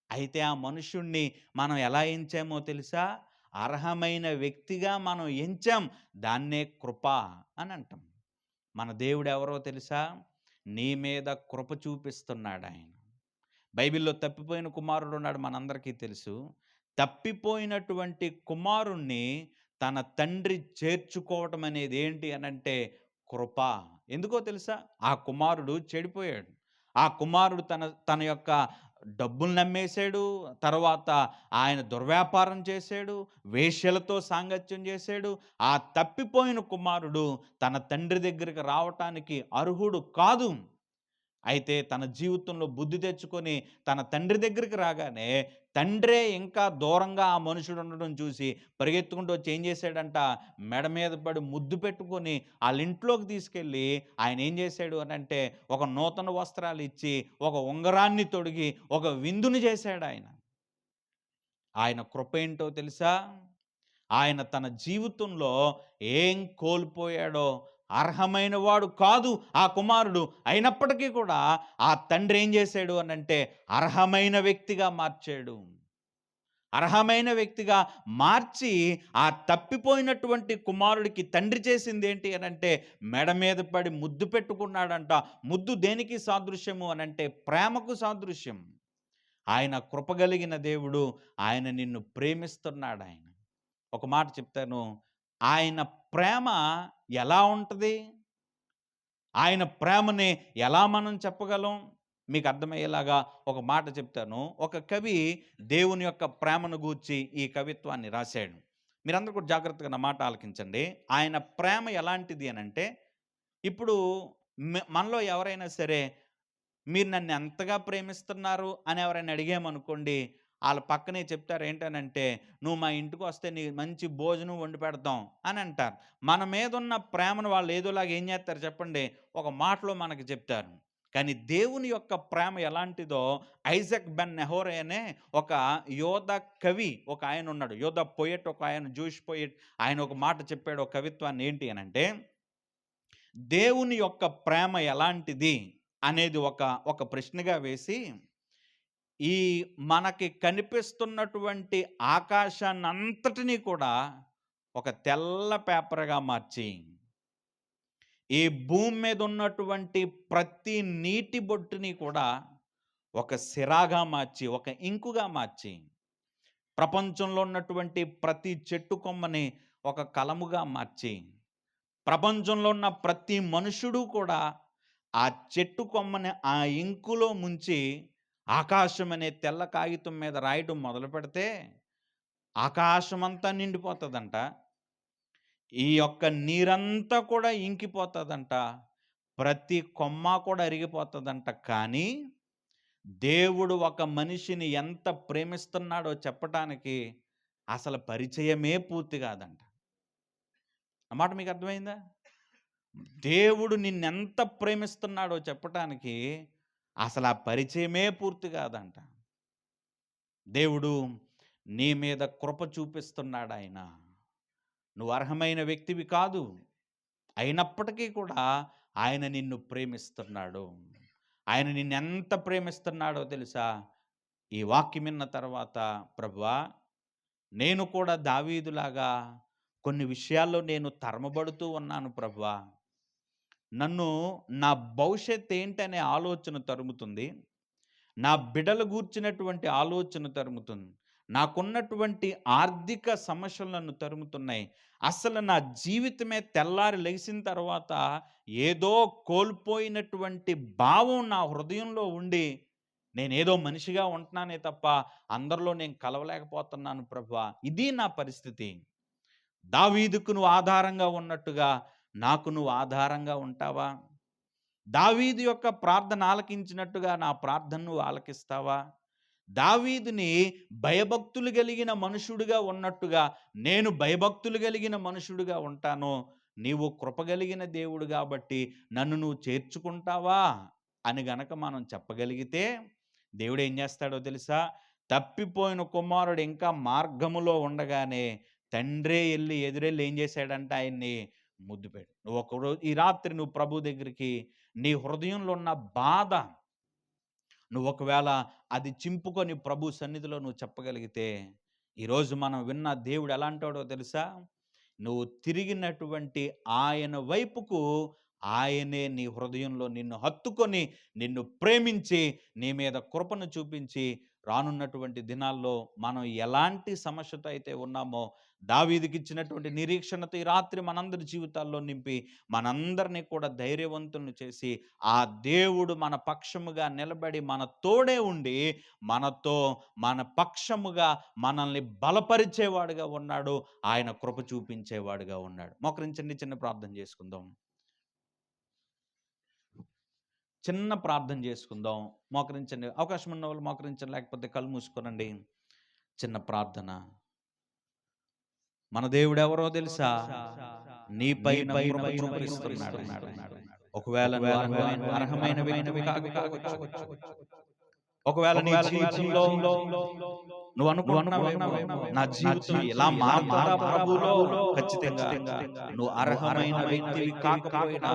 అయితే ఆ మనుష్యుణ్ణి మనం ఎలా ఎంచామో తెలుసా? అర్హమైన వ్యక్తిగా మనం ఎంచాం. దాన్నే కృప అని అంటాం. మన దేవుడు ఎవరో తెలుసా? నీ మీద కృప చూపిస్తున్నాడాయన. బైబిల్‌లో తప్పిపోయిన కుమారుడున్నాడు మనందరికీ తెలుసు. తప్పిపోయినటువంటి కుమారుణ్ణి తన తండ్రి చేర్చుకోవటం అనేది ఏంటి అనంటే కృప. ఎందుకో తెలుసా? ఆ కుమారుడు చెడిపోయాడు. ఆ కుమారుడు తన తన యొక్క డబ్బులు నమ్మేశాడు. తర్వాత ఆయన దుర్వ్యాపారం చేశాడు. వేశ్యలతో సాంగత్యం చేశాడు. ఆ తప్పిపోయిన కుమారుడు తన తండ్రి దగ్గరికి రావటానికి అర్హుడు కాదు. అయితే తన జీవితంలో బుద్ధి తెచ్చుకొని తన తండ్రి దగ్గరికి రాగానే తండ్రే ఇంకా దూరంగా ఆ మనుషుడు ఉండడం చూసి పరిగెత్తుకుంటూ వచ్చి ఏం చేశాడంట, మెడ మీద పడి ముద్దు పెట్టుకొని వాళ్ళ ఇంట్లోకి తీసుకెళ్ళి ఆయన ఏం చేశాడు అని అంటే ఒక నూతన వస్త్రాలు ఇచ్చి ఒక ఉంగరాన్ని తొడిగి ఒక విందుని చేశాడు ఆయన. ఆయన కృప ఏంటో తెలుసా? ఆయన తన జీవితంలో ఏం కోల్పోయాడో, అర్హమైన వాడు కాదు ఆ కుమారుడు. అయినప్పటికీ కూడా ఆ తండ్రి ఏం చేశాడు అనంటే అర్హమైన వ్యక్తిగా మార్చాడు. అర్హమైన వ్యక్తిగా మార్చి ఆ తప్పిపోయినటువంటి కుమారుడికి తండ్రి చేసింది ఏంటి అనంటే మెడ మీద పడి ముద్దు పెట్టుకున్నాడంట. ముద్దు దేనికి సాదృశ్యము అనంటే ప్రేమకు సాదృశ్యం. ఆయన కృపగలిగిన దేవుడు. ఆయన నిన్ను ప్రేమిస్తున్నాడాయన. ఒక మాట చెప్తాను. ఆయన ప్రేమ ఎలా ఉంటది? ఆయన ప్రేమని ఎలా మనం చెప్పగలం? మీకు అర్థమయ్యేలాగా ఒక మాట చెప్తాను. ఒక కవి దేవుని యొక్క ప్రేమను గూర్చి ఈ కవిత్వాన్ని రాశాడు. మీరందరూ కూడా జాగ్రత్తగా నా మాట ఆలకించండి. ఆయన ప్రేమ ఎలాంటిది అనంటే, ఇప్పుడు మనలో ఎవరైనా సరే మీరు నన్ను ఎంతగా ప్రేమిస్తున్నారు అని ఎవరైనా అడిగామనుకోండి, ఆళ్ళ పక్కనే చెప్తారు ఏంటనంటే, "నువ్వు మా ఇంటికొస్తే నీకు మంచి భోజనం వండి పెడతాం" అని అంటారు. మన మీదున్న ప్రేమను వాళ్ళు ఏదోలాగా ఏం చేస్తారు చెప్పండి? ఒక మాటలో మనకు చెప్తారు. కానీ దేవుని యొక్క ప్రేమ ఎలాంటిదో ఐజాక్ బెన్నెహోరే అనే ఒక యోధ కవి ఒక ఆయన ఉన్నాడు. యోధ పొయెట్ ఒక ఆయన జూయిష్ పొయెట్ ఆయన ఒక మాట చెప్పాడు ఒక కవిత్వాన్ని ఏంటి అనంటే, దేవుని యొక్క ప్రేమ ఎలాంటిది అనేది ఒక ప్రశ్నగా వేసి, ఈ మనకి కనిపిస్తున్నటువంటి ఆకాశాన్నంతటినీ కూడా ఒక తెల్ల పేపర్‌గా మార్చి, ఈ భూమి మీద ఉన్నటువంటి ప్రతి నీటి బొట్టుని కూడా ఒక సిరాగా మార్చి, ఒక ఇంకుగా మార్చి, ప్రపంచంలో ఉన్నటువంటి ప్రతి చెట్టు కొమ్మని ఒక కలముగా మార్చి, ప్రపంచంలో ఉన్న ప్రతి మనుషుడు కూడా ఆ చెట్టు కొమ్మని ఆ ఇంకులో ముంచి ఆకాశం అనే తెల్ల కాగితం మీద రాయటం మొదలుపెడితే ఆకాశమంతా నిండిపోతుందంట. ఈ యొక్క నీరంతా కూడా ఇంకిపోతుందంట. ప్రతి కొమ్మ కూడా అరిగిపోతుందంట. కానీ దేవుడు ఒక మనిషిని ఎంత ప్రేమిస్తున్నాడో చెప్పటానికి అసలు పరిచయమే పూర్తి కాదంట. ఆ మాట మీకు అర్థమైందా? దేవుడు నిన్నెంత ప్రేమిస్తున్నాడో చెప్పటానికి అసలు ఆ పరిచయమే పూర్తి కాదంట. దేవుడు నీ మీద కృప చూపిస్తున్నాడాయన. నువ్వు అర్హమైన వ్యక్తివి కాదు. అయినప్పటికీ కూడా ఆయన నిన్ను ప్రేమిస్తున్నాడు. ఆయన నిన్నెంత ప్రేమిస్తున్నాడో తెలుసా? ఈ వాక్యం విన్న తర్వాత ప్రభువా, నేను కూడా దావీదులాగా కొన్ని విషయాల్లో నేను తరమబడుతూ ఉన్నాను ప్రభువా. నన్ను నా భవిష్యత్ ఏంటనే ఆలోచన తరుముతుంది. నా బిడ్డల గూర్చినటువంటి ఆలోచన తరుముతుంది. నాకున్నటువంటి ఆర్థిక సమస్యలు నన్ను తరుముతున్నాయి. అసలు నా జీవితమే తెల్లారి లెగిసిన తర్వాత ఏదో కోల్పోయినటువంటి భావం నా హృదయంలో ఉండి, నేనేదో మనిషిగా ఉంటున్నానే తప్ప అందరిలో నేను కలవలేకపోతున్నాను ప్రభువా. ఇది నా పరిస్థితి. దావీదుకు నువ్వు ఆధారంగా ఉన్నట్టుగా నాకు నువ్వు ఆధారంగా ఉంటావా? దావీదు యొక్క ప్రార్థన ఆలకించినట్టుగా నా ప్రార్థన నువ్వు ఆలకిస్తావా? దావీదుని భయభక్తులు కలిగిన మనుషుడిగా ఉన్నట్టుగా నేను భయభక్తులు కలిగిన మనుషుడిగా ఉంటాను. నీవు కృపగలిగిన దేవుడు కాబట్టి నన్ను నువ్వు చేర్చుకుంటావా అని గనక మనం చెప్పగలిగితే దేవుడు ఏం చేస్తాడో తెలుసా? తప్పిపోయిన కుమారుడు ఇంకా మార్గములో ఉండగానే తండ్రే ఎదురెళ్ళి ఏం చేశాడంటే ఆయన్ని ముద్దు పెట్టు. నువ్వు ఒకరోజు ఈ రాత్రి నువ్వు ప్రభు దగ్గరికి నీ హృదయంలో ఉన్న బాధ నువ్వు ఒకవేళ అది చింపుకొని ప్రభు సన్నిధిలో నువ్వు చెప్పగలిగితే, ఈరోజు మనం విన్న దేవుడు ఎలాంటోడో తెలుసా? నువ్వు తిరిగినటువంటి ఆయన వైపుకు ఆయనే నీ హృదయంలో నిన్ను హత్తుకొని, నిన్ను ప్రేమించి, నీ మీద కృపను చూపించి, రానున్నటువంటి దినాల్లో మనం ఎలాంటి సమస్యతో అయితే ఉన్నామో, దావీదుకిచ్చినటువంటి నిరీక్షణతో ఈ రాత్రి మనందరి జీవితాల్లో నింపి, మనందరినీ కూడా ధైర్యవంతులను చేసి, ఆ దేవుడు మన పక్షముగా నిలబడి, మన తోడే ఉండి, మనతో మన పక్షముగా మనల్ని బలపరిచేవాడుగా ఉన్నాడు. ఆయన కృప చూపించేవాడుగా ఉన్నాడు. మోకరించండి, చిన్న ప్రార్థన చేసుకుందాం. చిన్న ప్రార్థన చేసుకుందాం. మోకరించండి. అవకాశం ఉన్న వాళ్ళు మోకరించండి, లేకపోతే కళ్ళు మూసుకోనండి. చిన్న ప్రార్థన. మన దేవుడు ఎవరో తెలుసా? నీపైన కృప చూపిస్తున్నాడు. ఒకవేళ నువ్వు అర్హమైన వ్యక్తివి కాకపోవచ్చు. ఒకవేళ నీ జీవితంలో నువ్వు అనుకుంటున్నావేమో, నా జీవితం ఇలా మారుతుందా ప్రభువులో? ఖచ్చితంగా నువ్వు అర్హమైన వ్యక్తివి కాకపోయినా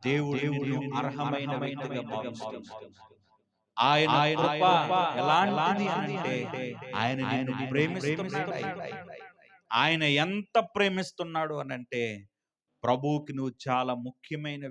దేవుడు నిన్ను అర్హమైన వ్యక్తిగా భావిస్తున్నాడు. ఆయన కృప ఎలాంటిది అంటే ఆయన నిన్ను ప్రేమిస్తున్నాడు. ఆయన ఎంత ప్రేమిస్తున్నాడు అనంటే ప్రభువుకి నువ్వు చాలా ముఖ్యమైన